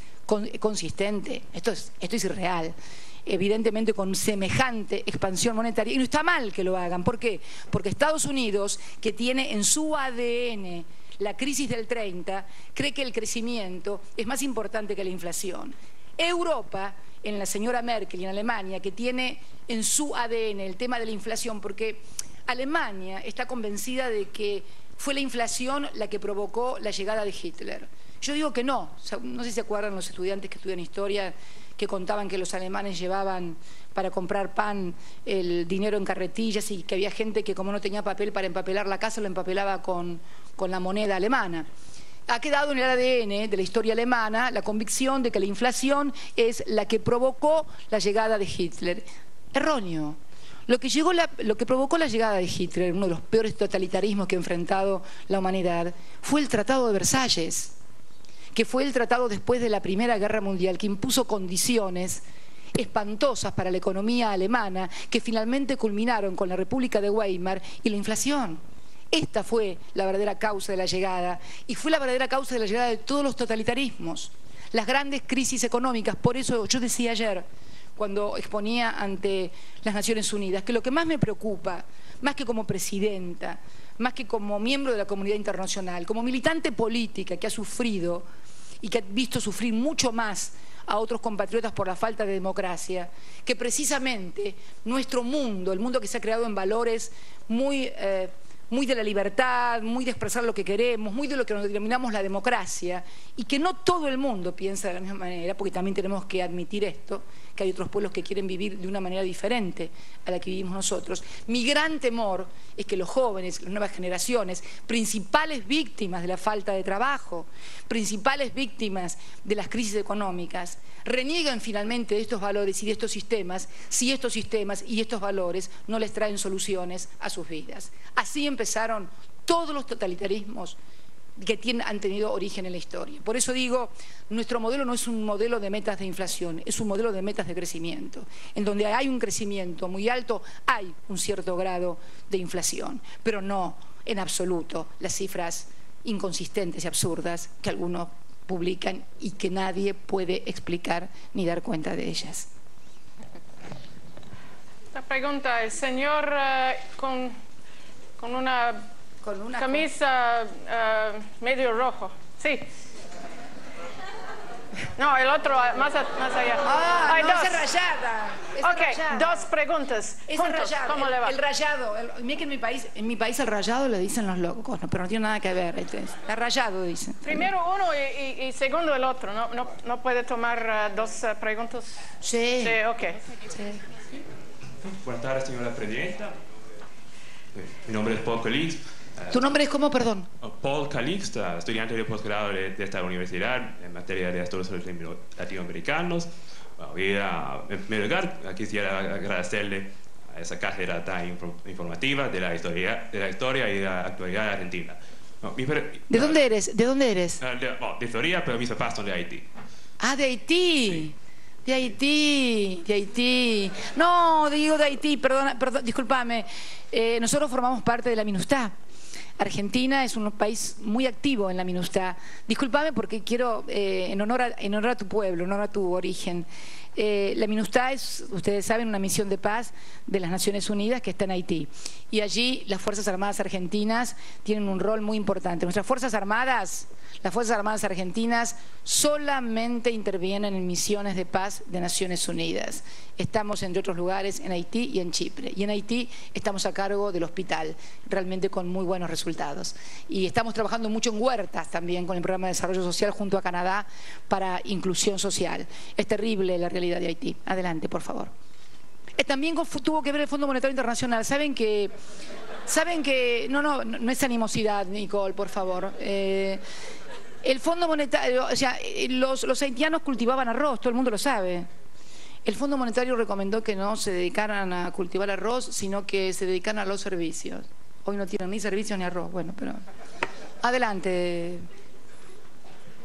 C: consistente? Esto es irreal. Evidentemente con semejante expansión monetaria, y no está mal que lo hagan. ¿Por qué? Porque Estados Unidos, que tiene en su ADN la crisis del 30, cree que el crecimiento es más importante que la inflación. Europa, en la señora Merkel y en Alemania, que tiene en su ADN el tema de la inflación, porque Alemania está convencida de que fue la inflación la que provocó la llegada de Hitler. Yo digo que no. No sé si se acuerdan los estudiantes que estudian historia que contaban que los alemanes llevaban para comprar pan el dinero en carretillas y que había gente que como no tenía papel para empapelar la casa lo empapelaba con la moneda alemana. ha quedado en el ADN de la historia alemana la convicción de que la inflación es la que provocó la llegada de Hitler. Erróneo. Lo que provocó la llegada de Hitler, uno de los peores totalitarismos que ha enfrentado la humanidad, fue el Tratado de Versalles, que fue el tratado después de la Primera Guerra Mundial, que impuso condiciones espantosas para la economía alemana, que finalmente culminaron con la República de Weimar y la inflación. Esta fue la verdadera causa de la llegada, y fue la verdadera causa de la llegada de todos los totalitarismos, las grandes crisis económicas. Por eso yo decía ayer, cuando exponía ante las Naciones Unidas, que lo que más me preocupa, más que como presidenta, más que como miembro de la comunidad internacional, como militante política que ha sufrido y que ha visto sufrir mucho más a otros compatriotas por la falta de democracia, que precisamente nuestro mundo, el mundo que se ha creado en valores muy de la libertad, muy de expresar lo que queremos, muy de lo que nos denominamos la democracia, y que no todo el mundo piensa de la misma manera, porque también tenemos que admitir esto, que hay otros pueblos que quieren vivir de una manera diferente a la que vivimos nosotros. Mi gran temor es que los jóvenes, las nuevas generaciones, principales víctimas de la falta de trabajo, principales víctimas de las crisis económicas, renieguen finalmente de estos valores y de estos sistemas, si estos sistemas y estos valores no les traen soluciones a sus vidas. Así empezaron todos los totalitarismos que han tenido origen en la historia. Por eso digo, nuestro modelo no es un modelo de metas de inflación, es un modelo de metas de crecimiento. En donde hay un crecimiento muy alto, hay un cierto grado de inflación, pero no en absoluto las cifras inconsistentes y absurdas que algunos publican y que nadie puede explicar ni dar cuenta de ellas.
A: La pregunta, el señor con una camisa medio rojo. Sí. No, el otro más allá.
C: Hay no, dos. Esa es rayada. Esa
A: ok, rayada. Dos preguntas.
C: Esa rayada. ¿Cómo le va? El rayado. Mira que en mi país el rayado le dicen los locos, no, pero no tiene nada que ver. El rayado dicen.
A: Primero uno y segundo el otro. ¿No puede tomar dos preguntas?
C: Sí.
A: Sí, ok.
C: Sí.
H: Buenas tardes, señora presidenta. Mi nombre es Paul Calix.
C: ¿Tu nombre es cómo, perdón?
H: Paul Calix, estudiante de posgrado de esta universidad en materia de estudios latinoamericanos. En primer lugar, quisiera agradecerle a esa cátedra tan informativa de la historia y de la actualidad de Argentina.
C: ¿De dónde eres? ¿De dónde eres?
H: De Florida, pero mis papás son de Haití.
C: Ah, de Haití.
H: Sí.
C: De Haití. No, digo de Haití, perdón, discúlpame. Nosotros formamos parte de la MINUSTAH. Argentina es un país muy activo en la MINUSTAH. Discúlpame porque quiero, en honor a tu pueblo, en honor a tu origen. La MINUSTAH es, ustedes saben, una misión de paz de las Naciones Unidas que está en Haití. Y allí las Fuerzas Armadas Argentinas tienen un rol muy importante. Nuestras Fuerzas Armadas, las Fuerzas Armadas Argentinas, solamente intervienen en misiones de paz de Naciones Unidas. Estamos, entre otros lugares, en Haití y en Chipre. Y en Haití estamos a cargo del hospital, realmente con muy buenos resultados. Y estamos trabajando mucho en huertas también con el Programa de Desarrollo Social junto a Canadá para inclusión social. Es terrible la realidad de Haití. Adelante, por favor. También tuvo que ver el Fondo Monetario Internacional. Saben que no es animosidad, Nicole, por favor. El Fondo Monetario, o sea, los haitianos cultivaban arroz, todo el mundo lo sabe. El Fondo Monetario recomendó que no se dedicaran a cultivar arroz, sino que se dedicaran a los servicios. Hoy no tienen ni servicios ni arroz, bueno, pero... Adelante.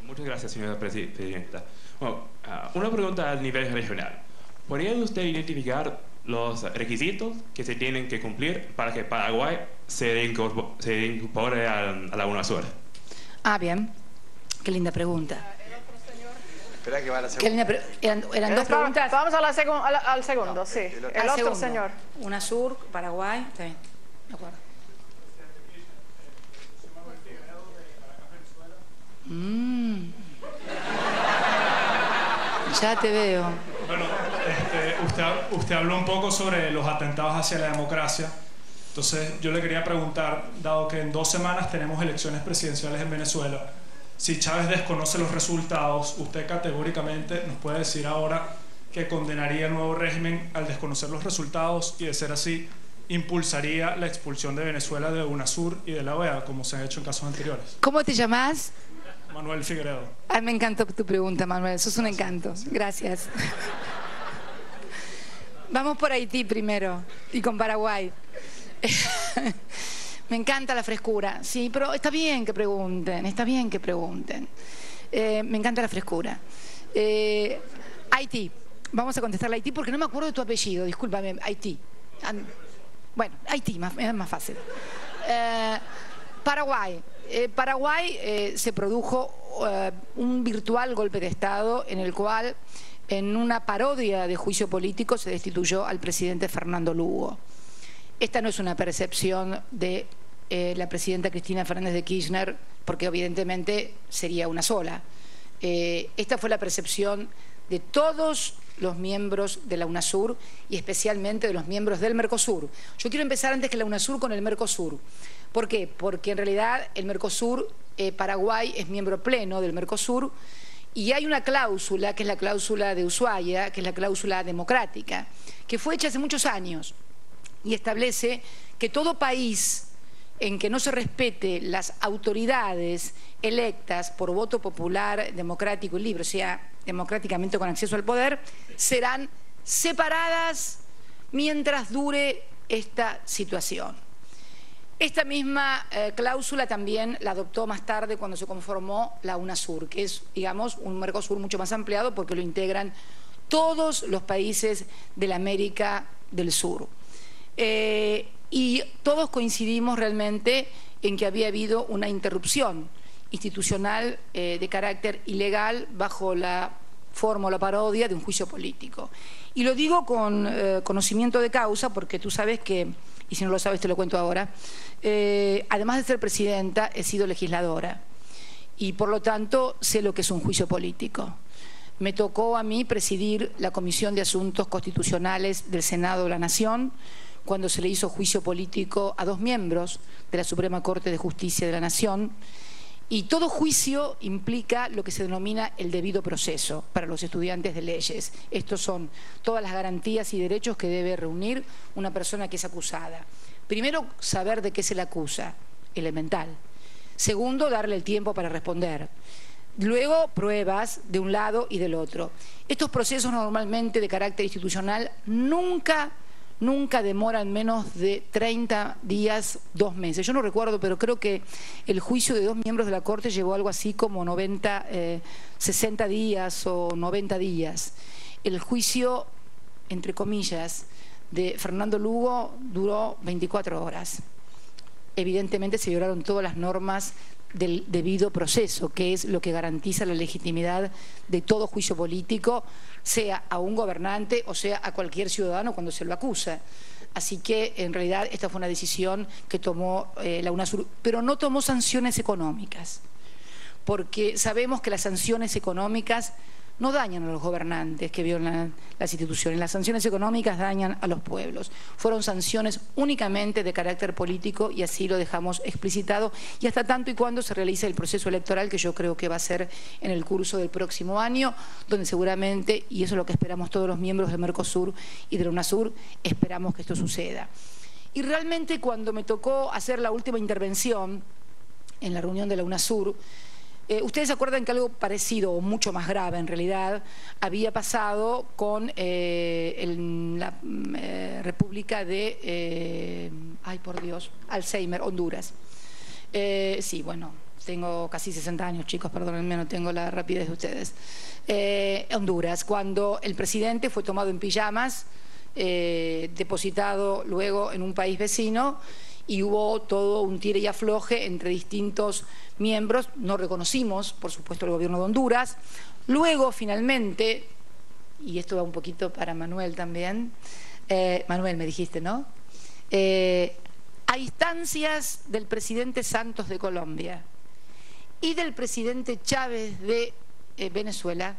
H: Muchas gracias, señora presidenta. Bueno, una pregunta a nivel regional. ¿Podría usted identificar los requisitos que se tienen que cumplir para que Paraguay se incorpore a la UNASUR?
C: Ah, bien. Qué linda pregunta.
I: Espera que va a la segunda.
C: Eran dos preguntas.
A: Vamos al segundo, no, sí. El otro segundo. Señor.
C: UNASUR, Paraguay, está bien. De acuerdo. Ya te veo.
J: Bueno, usted habló un poco sobre los atentados hacia la democracia. Entonces yo le quería preguntar, dado que en 2 semanas tenemos elecciones presidenciales en Venezuela, si Chávez desconoce los resultados, usted categóricamente nos puede decir ahora que condenaría el nuevo régimen al desconocer los resultados y, de ser así, impulsaría la expulsión de Venezuela de UNASUR y de la OEA, como se ha hecho en casos anteriores.
C: ¿Cómo te llamas?
J: Manuel Figueredo.
C: Ay, me encantó tu pregunta, Manuel. Sos un encanto. Gracias. Vamos por Haití primero y con Paraguay. Me encanta la frescura, sí, pero está bien que pregunten, está bien que pregunten. Me encanta la frescura. Haití. Vamos a contestarle a Haití porque no me acuerdo de tu apellido. Discúlpame, Haití. Bueno, Haití, es más fácil. Paraguay. Paraguay se produjo un virtual golpe de Estado en el cual, en una parodia de juicio político, se destituyó al presidente Fernando Lugo. Esta no es una percepción de la presidenta Cristina Fernández de Kirchner, porque evidentemente sería una sola. Esta fue la percepción de todos los miembros de la UNASUR y especialmente de los miembros del Mercosur. Yo quiero empezar antes que la UNASUR con el Mercosur. ¿Por qué? Porque en realidad el Mercosur, Paraguay es miembro pleno del Mercosur y hay una cláusula, que es la cláusula de Ushuaia, que es la cláusula democrática, que fue hecha hace muchos años y establece que todo país en que no se respete las autoridades electas por voto popular, democrático y libre, o sea, democráticamente con acceso al poder, serán separadas mientras dure esta situación. Esta misma cláusula también la adoptó más tarde cuando se conformó la UNASUR, que es, digamos, un Mercosur mucho más ampliado porque lo integran todos los países de la América del Sur. Y todos coincidimos realmente en que había habido una interrupción institucional de carácter ilegal bajo la forma o la parodia de un juicio político. Y lo digo con conocimiento de causa porque tú sabes que, y si no lo sabes te lo cuento ahora, además de ser presidenta he sido legisladora y por lo tanto sé lo que es un juicio político. Me tocó a mí presidir la Comisión de Asuntos Constitucionales del Senado de la Nación cuando se le hizo juicio político a 2 miembros de la Suprema Corte de Justicia de la Nación. Y todo juicio implica lo que se denomina el debido proceso para los estudiantes de leyes. Estos son todas las garantías y derechos que debe reunir una persona que es acusada. Primero, saber de qué se le acusa, elemental. Segundo, darle el tiempo para responder. Luego, pruebas de un lado y del otro. Estos procesos normalmente de carácter institucional nunca demoran menos de 30 días, 2 meses. Yo no recuerdo, pero creo que el juicio de 2 miembros de la Corte llevó algo así como 60 días o 90 días. El juicio, entre comillas, de Fernando Lugo duró 24 horas. Evidentemente se violaron todas las normas del debido proceso, que es lo que garantiza la legitimidad de todo juicio político, sea a un gobernante o sea a cualquier ciudadano cuando se lo acusa. Así que en realidad esta fue una decisión que tomó la UNASUR, pero no tomó sanciones económicas, porque sabemos que las sanciones económicas no dañan a los gobernantes que violan las instituciones, las sanciones económicas dañan a los pueblos. Fueron sanciones únicamente de carácter político y así lo dejamos explicitado y hasta tanto y cuando se realice el proceso electoral, que yo creo que va a ser en el curso del próximo año, donde seguramente, y eso es lo que esperamos todos los miembros del Mercosur y de la UNASUR, esperamos que esto suceda. Y realmente cuando me tocó hacer la última intervención en la reunión de la UNASUR, ustedes se acuerdan que algo parecido, o mucho más grave en realidad, había pasado con la República de, ay por Dios, Alzheimer, Honduras. Sí, bueno, tengo casi 60 años, chicos, perdónenme, no tengo la rapidez de ustedes. Honduras, cuando el presidente fue tomado en pijamas, depositado luego en un país vecino, y hubo todo un tire y afloje entre distintos miembros. No reconocimos, por supuesto, el gobierno de Honduras. Luego, finalmente, y esto va un poquito para Manuel también, Manuel me dijiste, ¿no? A instancias del presidente Santos de Colombia y del presidente Chávez de Venezuela,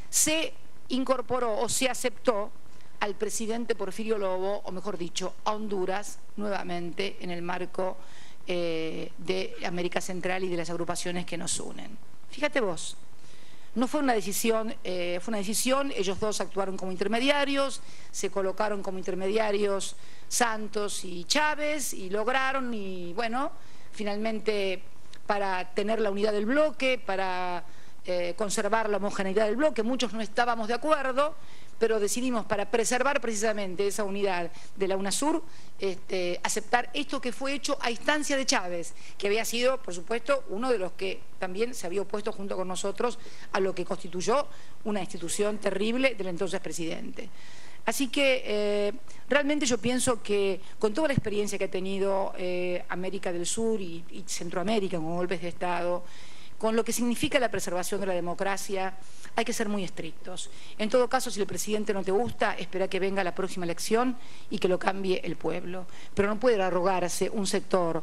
C: se incorporó o se aceptó al presidente Porfirio Lobo, o mejor dicho, a Honduras, nuevamente en el marco de América Central y de las agrupaciones que nos unen. Fíjate vos, no fue una decisión, fue una decisión, ellos dos actuaron como intermediarios, se colocaron como intermediarios Santos y Chávez y lograron, y bueno, finalmente para tener la unidad del bloque, para conservar la homogeneidad del bloque. Muchos no estábamos de acuerdo, pero decidimos, para preservar precisamente esa unidad de la UNASUR, aceptar esto que fue hecho a instancia de Chávez, que había sido, por supuesto, uno de los que también se había opuesto junto con nosotros a lo que constituyó una institución terrible del entonces presidente. Así que realmente yo pienso que con toda la experiencia que ha tenido América del Sur y Centroamérica con golpes de Estado, con lo que significa la preservación de la democracia, hay que ser muy estrictos. En todo caso, si el presidente no te gusta, espera que venga la próxima elección y que lo cambie el pueblo. Pero no puede arrogarse un sector,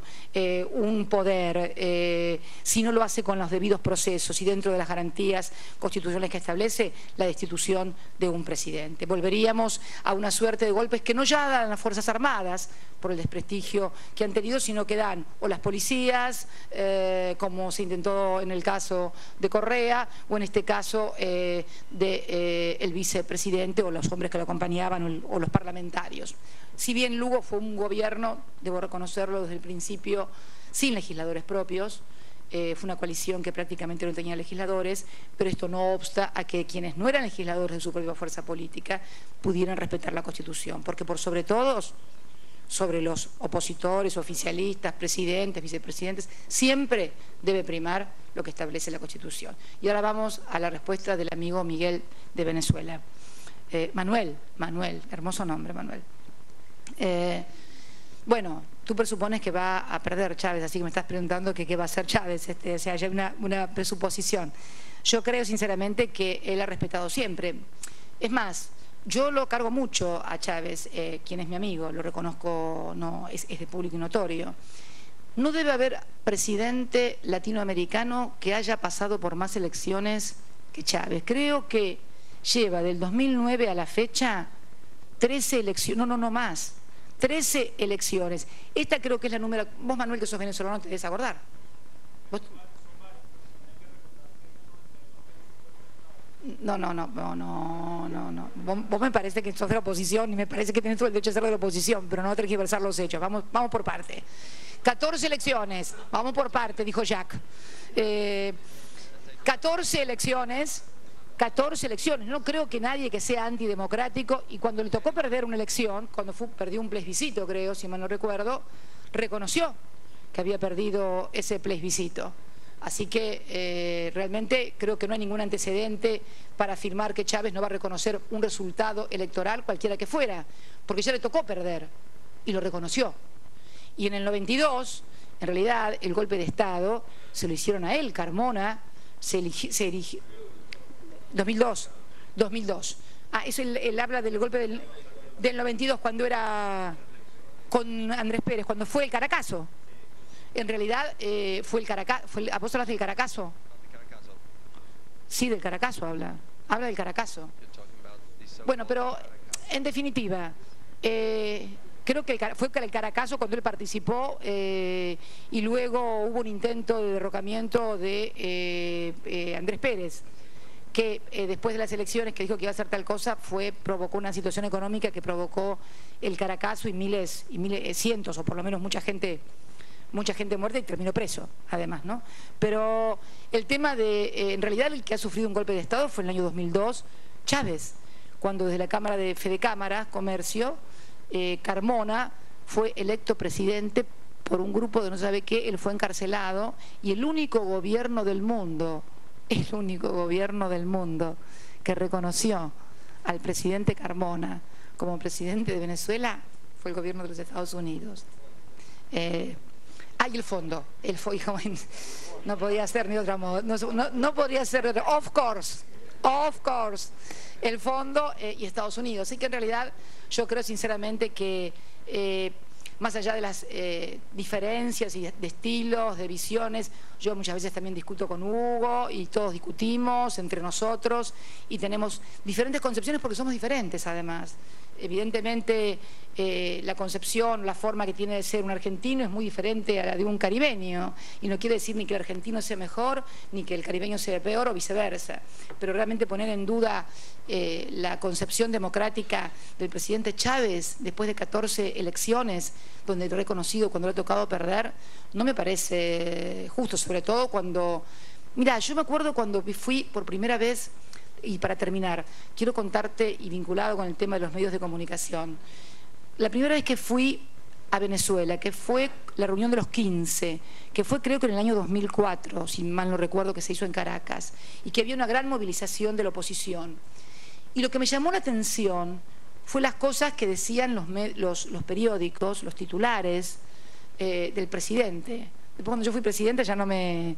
C: un poder, si no lo hace con los debidos procesos y dentro de las garantías constitucionales que establece la destitución de un presidente. Volveríamos a una suerte de golpes que no ya dan las Fuerzas Armadas por el desprestigio que han tenido, sino que dan o las policías, como se intentó en el caso de Correa, o en este caso el vicepresidente o los hombres que lo acompañaban o los parlamentarios. Si bien Lugo fue un gobierno, debo reconocerlo desde el principio, sin legisladores propios, fue una coalición que prácticamente no tenía legisladores, pero esto no obsta a que quienes no eran legisladores de su propia fuerza política pudieran respetar la Constitución, porque por sobre todos, sobre los opositores, oficialistas, presidentes, vicepresidentes, siempre debe primar lo que establece la Constitución. Y ahora vamos a la respuesta del amigo Miguel de Venezuela. Manuel, hermoso nombre, Manuel. Bueno, tú presupones que va a perder Chávez, así que me estás preguntando que qué va a hacer Chávez, o sea, hay una presuposición. Yo creo sinceramente que él ha respetado siempre. Es más, yo lo cargo mucho a Chávez, quien es mi amigo, lo reconozco, no, es de público y notorio. No debe haber presidente latinoamericano que haya pasado por más elecciones que Chávez. Creo que lleva del 2009 a la fecha 13 elecciones, no más, 13 elecciones. Esta creo que es la número. Vos, Manuel, que sos venezolano, te debes acordar. ¿Vos? No. Vos me parece que sos de la oposición y me parece que tenés todo el derecho a ser de la oposición, pero no tergiversar los hechos. Vamos por parte. 14 elecciones, vamos por parte, dijo Jack. 14 elecciones. No creo que nadie que sea antidemocrático, y cuando le tocó perder una elección, cuando perdió un plebiscito, creo, si mal no recuerdo, reconoció que había perdido ese plebiscito. Así que realmente creo que no hay ningún antecedente para afirmar que Chávez no va a reconocer un resultado electoral, cualquiera que fuera, porque ya le tocó perder y lo reconoció. Y en el 92, en realidad, el golpe de Estado se lo hicieron a él, Carmona, se eligió. 2002. Eso él habla del golpe del 92, cuando era con Andrés Pérez, cuando fue el Caracazo. En realidad fue el Caracazo. ¿Vos hablas del Caracazo? Sí, del Caracazo habla del Caracazo. Bueno, pero en definitiva, creo que fue el Caracazo cuando él participó y luego hubo un intento de derrocamiento de Andrés Pérez, que después de las elecciones que dijo que iba a hacer tal cosa, provocó una situación económica que provocó el Caracazo y cientos, o por lo menos mucha gente muerta, y terminó preso, además, ¿no? Pero el tema en realidad el que ha sufrido un golpe de Estado fue en el año 2002 Chávez, cuando desde la Cámara de Fede Cámara, Comercio, Carmona fue electo presidente por un grupo de no sabe qué, él fue encarcelado, y el único gobierno del mundo que reconoció al presidente Carmona como presidente de Venezuela fue el gobierno de los Estados Unidos. Hay el fondo, no podía ser ni de otro modo, no podría ser de otro, of course, el fondo y Estados Unidos. Así que en realidad yo creo sinceramente que más allá de las diferencias y de estilos, de visiones, yo muchas veces también discuto con Hugo y todos discutimos entre nosotros y tenemos diferentes concepciones porque somos diferentes además. Evidentemente la concepción, la forma que tiene de ser un argentino es muy diferente a la de un caribeño, y no quiere decir ni que el argentino sea mejor ni que el caribeño sea peor o viceversa, pero realmente poner en duda la concepción democrática del presidente Chávez después de 14 elecciones donde lo he reconocido cuando le ha tocado perder, no me parece justo, sobre todo cuando... Mira, yo me acuerdo cuando fui por primera vez, y para terminar, quiero contarte, y vinculado con el tema de los medios de comunicación, la primera vez que fui a Venezuela, que fue la reunión de los 15, que fue creo que en el año 2004, si mal no recuerdo, que se hizo en Caracas, y que había una gran movilización de la oposición. Y lo que me llamó la atención fue las cosas que decían los periódicos, los titulares del presidente. Después, cuando yo fui presidenta ya no me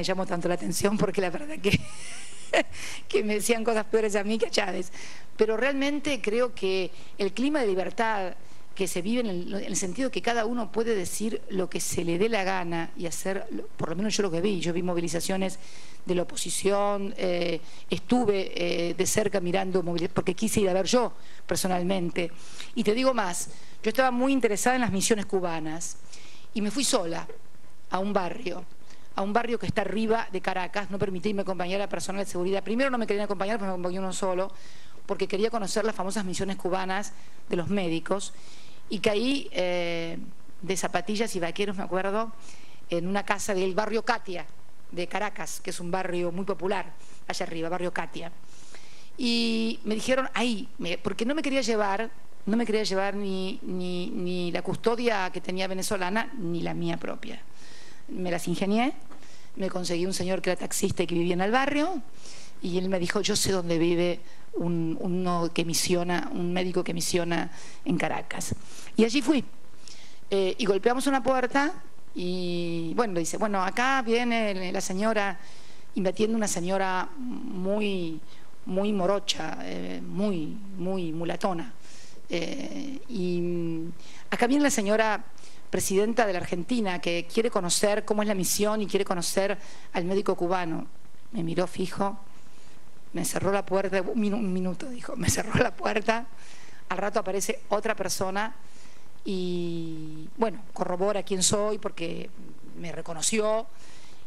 C: llamó tanto la atención, porque la verdad que me decían cosas peores a mí que a Chávez. Pero realmente creo que el clima de libertad que se vive en el sentido que cada uno puede decir lo que se le dé la gana y hacer, por lo menos yo lo que vi, yo vi movilizaciones de la oposición, estuve de cerca mirando, porque quise ir a ver yo personalmente. Y te digo más, yo estaba muy interesada en las misiones cubanas y me fui sola a un barrio que está arriba de Caracas. No permití que me acompañara personal de seguridad. Primero no me querían acompañar, pero me acompañó uno solo, porque quería conocer las famosas misiones cubanas de los médicos, y caí de zapatillas y vaqueros, me acuerdo, en una casa del barrio Katia de Caracas, que es un barrio muy popular allá arriba, barrio Katia. Y me dijeron ahí, porque no me quería llevar ni la custodia que tenía venezolana, ni la mía propia. Me las ingenié, me conseguí un señor que era taxista y que vivía en el barrio, y él me dijo, yo sé dónde vive un médico que misiona en Caracas. Y allí fui, y golpeamos una puerta, y bueno, dice, bueno, acá viene la señora, y me atiende una señora muy morocha, muy mulatona, y acá viene la señora presidenta de la Argentina, que quiere conocer cómo es la misión y quiere conocer al médico cubano. Me miró fijo, me cerró la puerta, un minuto dijo, me cerró la puerta. Al rato aparece otra persona y bueno, corrobora quién soy porque me reconoció,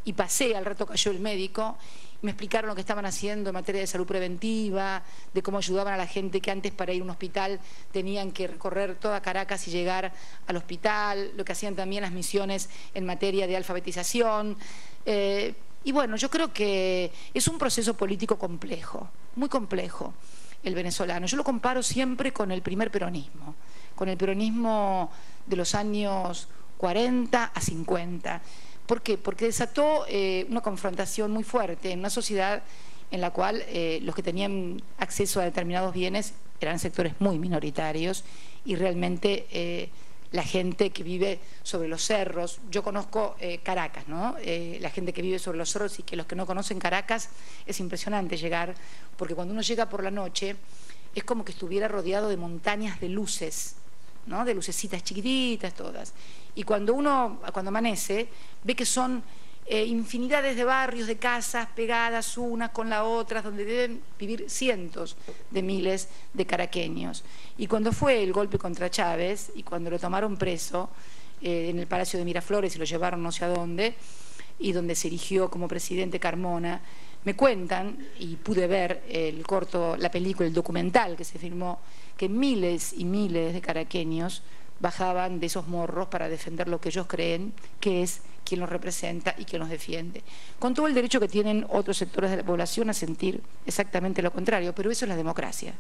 C: y pasé, al rato cayó el médico. Me explicaron lo que estaban haciendo en materia de salud preventiva, de cómo ayudaban a la gente que antes para ir a un hospital tenían que recorrer toda Caracas y llegar al hospital, lo que hacían también las misiones en materia de alfabetización. Y bueno, yo creo que es un proceso político complejo, muy complejo el venezolano. Yo lo comparo siempre con el primer peronismo, con el peronismo de los años 40 a 50. ¿Por qué? Porque desató una confrontación muy fuerte en una sociedad en la cual los que tenían acceso a determinados bienes eran sectores muy minoritarios, y realmente la gente que vive sobre los cerros, yo conozco Caracas, ¿no? La gente que vive sobre los cerros, y que los que no conocen Caracas es impresionante llegar, porque cuando uno llega por la noche es como que estuviera rodeado de montañas de luces, ¿no? De lucecitas chiquititas todas. Y cuando amanece, ve que son infinidades de barrios, de casas pegadas unas con las otras, donde deben vivir cientos de miles de caraqueños. Y cuando fue el golpe contra Chávez, y cuando lo tomaron preso en el Palacio de Miraflores y lo llevaron no sé a dónde, y donde se eligió como presidente Carmona, me cuentan, y pude ver la película, el documental que se filmó, que miles y miles de caraqueños bajaban de esos morros para defender lo que ellos creen que es quien los representa y quien los defiende, con todo el derecho que tienen otros sectores de la población a sentir exactamente lo contrario. Pero eso es la democracia,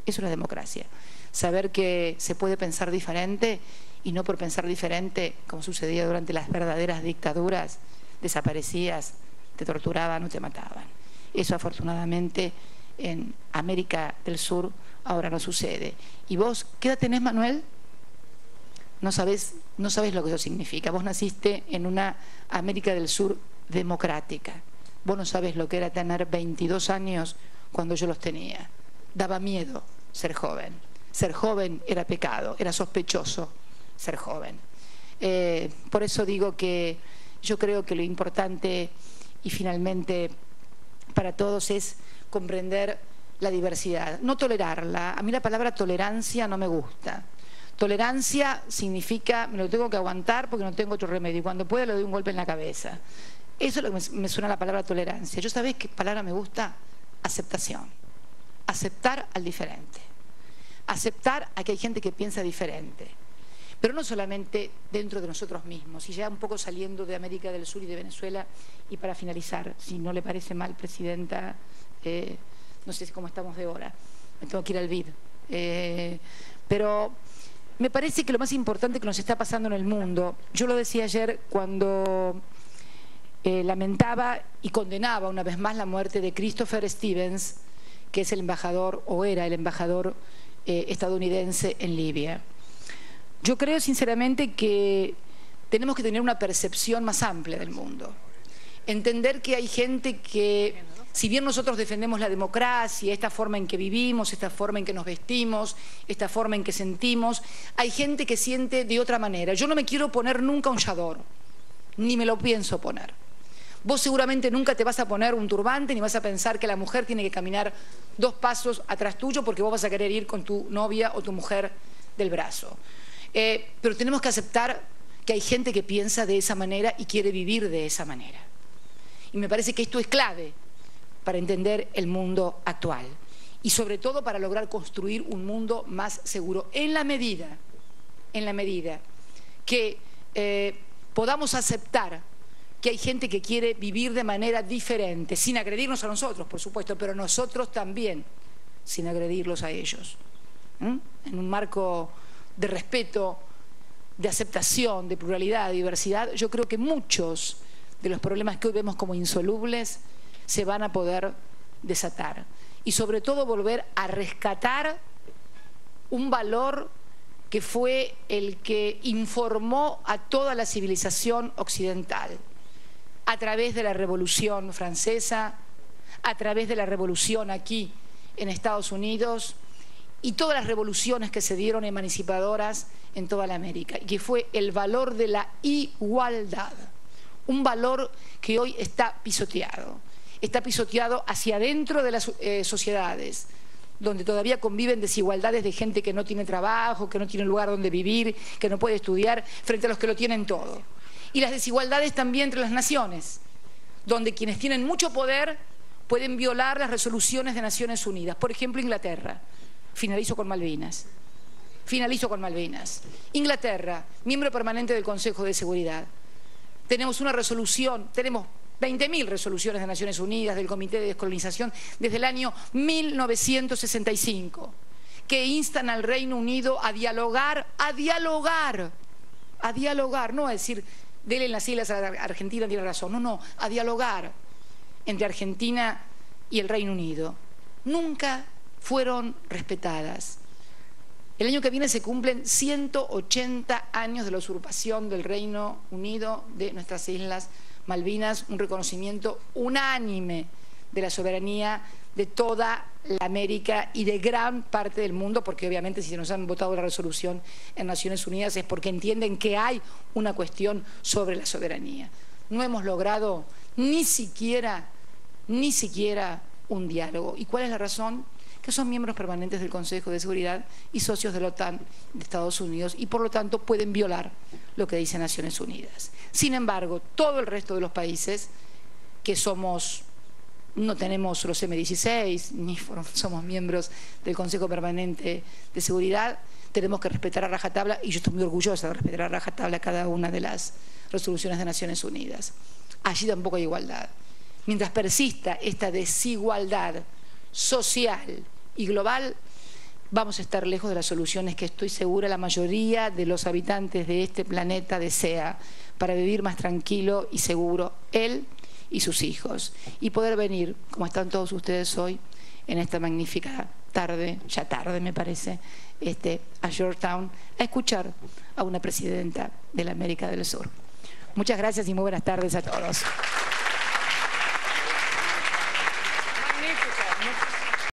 C: eso es la democracia, saber que se puede pensar diferente, y no por pensar diferente, como sucedía durante las verdaderas dictaduras, desaparecías, te torturaban o te mataban. Eso afortunadamente en América del Sur ahora no sucede. ¿Y vos qué edad tenés, Manuel? No sabés lo que eso significa. Vos naciste en una América del Sur democrática. Vos no sabés lo que era tener 22 años cuando yo los tenía. Daba miedo ser joven. Ser joven era pecado, era sospechoso ser joven. Por eso digo que yo creo que lo importante y finalmente para todos es comprender la diversidad, no tolerarla. A mí la palabra tolerancia no me gusta. Tolerancia significa, me lo tengo que aguantar porque no tengo otro remedio, y cuando pueda le doy un golpe en la cabeza. Eso es lo que me suena la palabra tolerancia. ¿Yo sabés qué palabra me gusta? Aceptación. Aceptar al diferente. Aceptar a que hay gente que piensa diferente. Pero no solamente dentro de nosotros mismos, y ya un poco saliendo de América del Sur y de Venezuela, y para finalizar, si no le parece mal, Presidenta, no sé cómo estamos de hora, me tengo que ir al BID, pero me parece que lo más importante que nos está pasando en el mundo, yo lo decía ayer cuando lamentaba y condenaba una vez más la muerte de Christopher Stevens, que es el embajador, o era el embajador estadounidense en Libia. Yo creo sinceramente que tenemos que tener una percepción más amplia del mundo. Entender que hay gente que, si bien nosotros defendemos la democracia, esta forma en que vivimos, esta forma en que nos vestimos, esta forma en que sentimos, hay gente que siente de otra manera. Yo no me quiero poner nunca un chador, ni me lo pienso poner. Vos seguramente nunca te vas a poner un turbante ni vas a pensar que la mujer tiene que caminar 2 pasos atrás tuyo porque vos vas a querer ir con tu novia o tu mujer del brazo. Pero tenemos que aceptar que hay gente que piensa de esa manera y quiere vivir de esa manera. Y me parece que esto es clave para entender el mundo actual y sobre todo para lograr construir un mundo más seguro en la medida que podamos aceptar que hay gente que quiere vivir de manera diferente, sin agredirnos a nosotros, por supuesto, pero nosotros también, sin agredirlos a ellos, en un marco de respeto, de aceptación, de pluralidad, de diversidad. Yo creo que muchos de los problemas que hoy vemos como insolubles se van a poder desatar y sobre todo volver a rescatar un valor que fue el que informó a toda la civilización occidental a través de la Revolución Francesa, a través de la revolución aquí en Estados Unidos y todas las revoluciones que se dieron emancipadoras en toda la América, y que fue el valor de la igualdad, un valor que hoy está pisoteado hacia adentro de las sociedades, donde todavía conviven desigualdades de gente que no tiene trabajo, que no tiene lugar donde vivir, que no puede estudiar, frente a los que lo tienen todo. Y las desigualdades también entre las naciones, donde quienes tienen mucho poder pueden violar las resoluciones de Naciones Unidas. Por ejemplo, Inglaterra. Finalizo con Malvinas. Inglaterra, miembro permanente del Consejo de Seguridad. Tenemos una resolución, tenemos 20.000 resoluciones de Naciones Unidas, del Comité de Descolonización, desde el año 1965, que instan al Reino Unido a dialogar, no a decir, dele en las islas a Argentina, tiene razón, no, a dialogar entre Argentina y el Reino Unido. Nunca fueron respetadas. El año que viene se cumplen 180 años de la usurpación del Reino Unido de nuestras islas Malvinas, un reconocimiento unánime de la soberanía de toda la América y de gran parte del mundo, porque obviamente si se nos han votado la resolución en Naciones Unidas es porque entienden que hay una cuestión sobre la soberanía. No hemos logrado ni siquiera un diálogo. ¿Y cuál es la razón? Que son miembros permanentes del Consejo de Seguridad y socios de la OTAN de Estados Unidos y por lo tanto pueden violar lo que dice Naciones Unidas. Sin embargo, todo el resto de los países que no tenemos los M16 ni somos miembros del Consejo Permanente de Seguridad, tenemos que respetar a rajatabla, y yo estoy muy orgullosa de respetar a rajatabla cada una de las resoluciones de Naciones Unidas. Allí tampoco hay igualdad. Mientras persista esta desigualdad social y global, vamos a estar lejos de las soluciones que estoy segura la mayoría de los habitantes de este planeta desea para vivir más tranquilo y seguro él y sus hijos, y poder venir, como están todos ustedes hoy, en esta magnífica tarde, ya tarde me parece, a Georgetown, a escuchar a una presidenta de la América del Sur. Muchas gracias y muy buenas tardes a todos.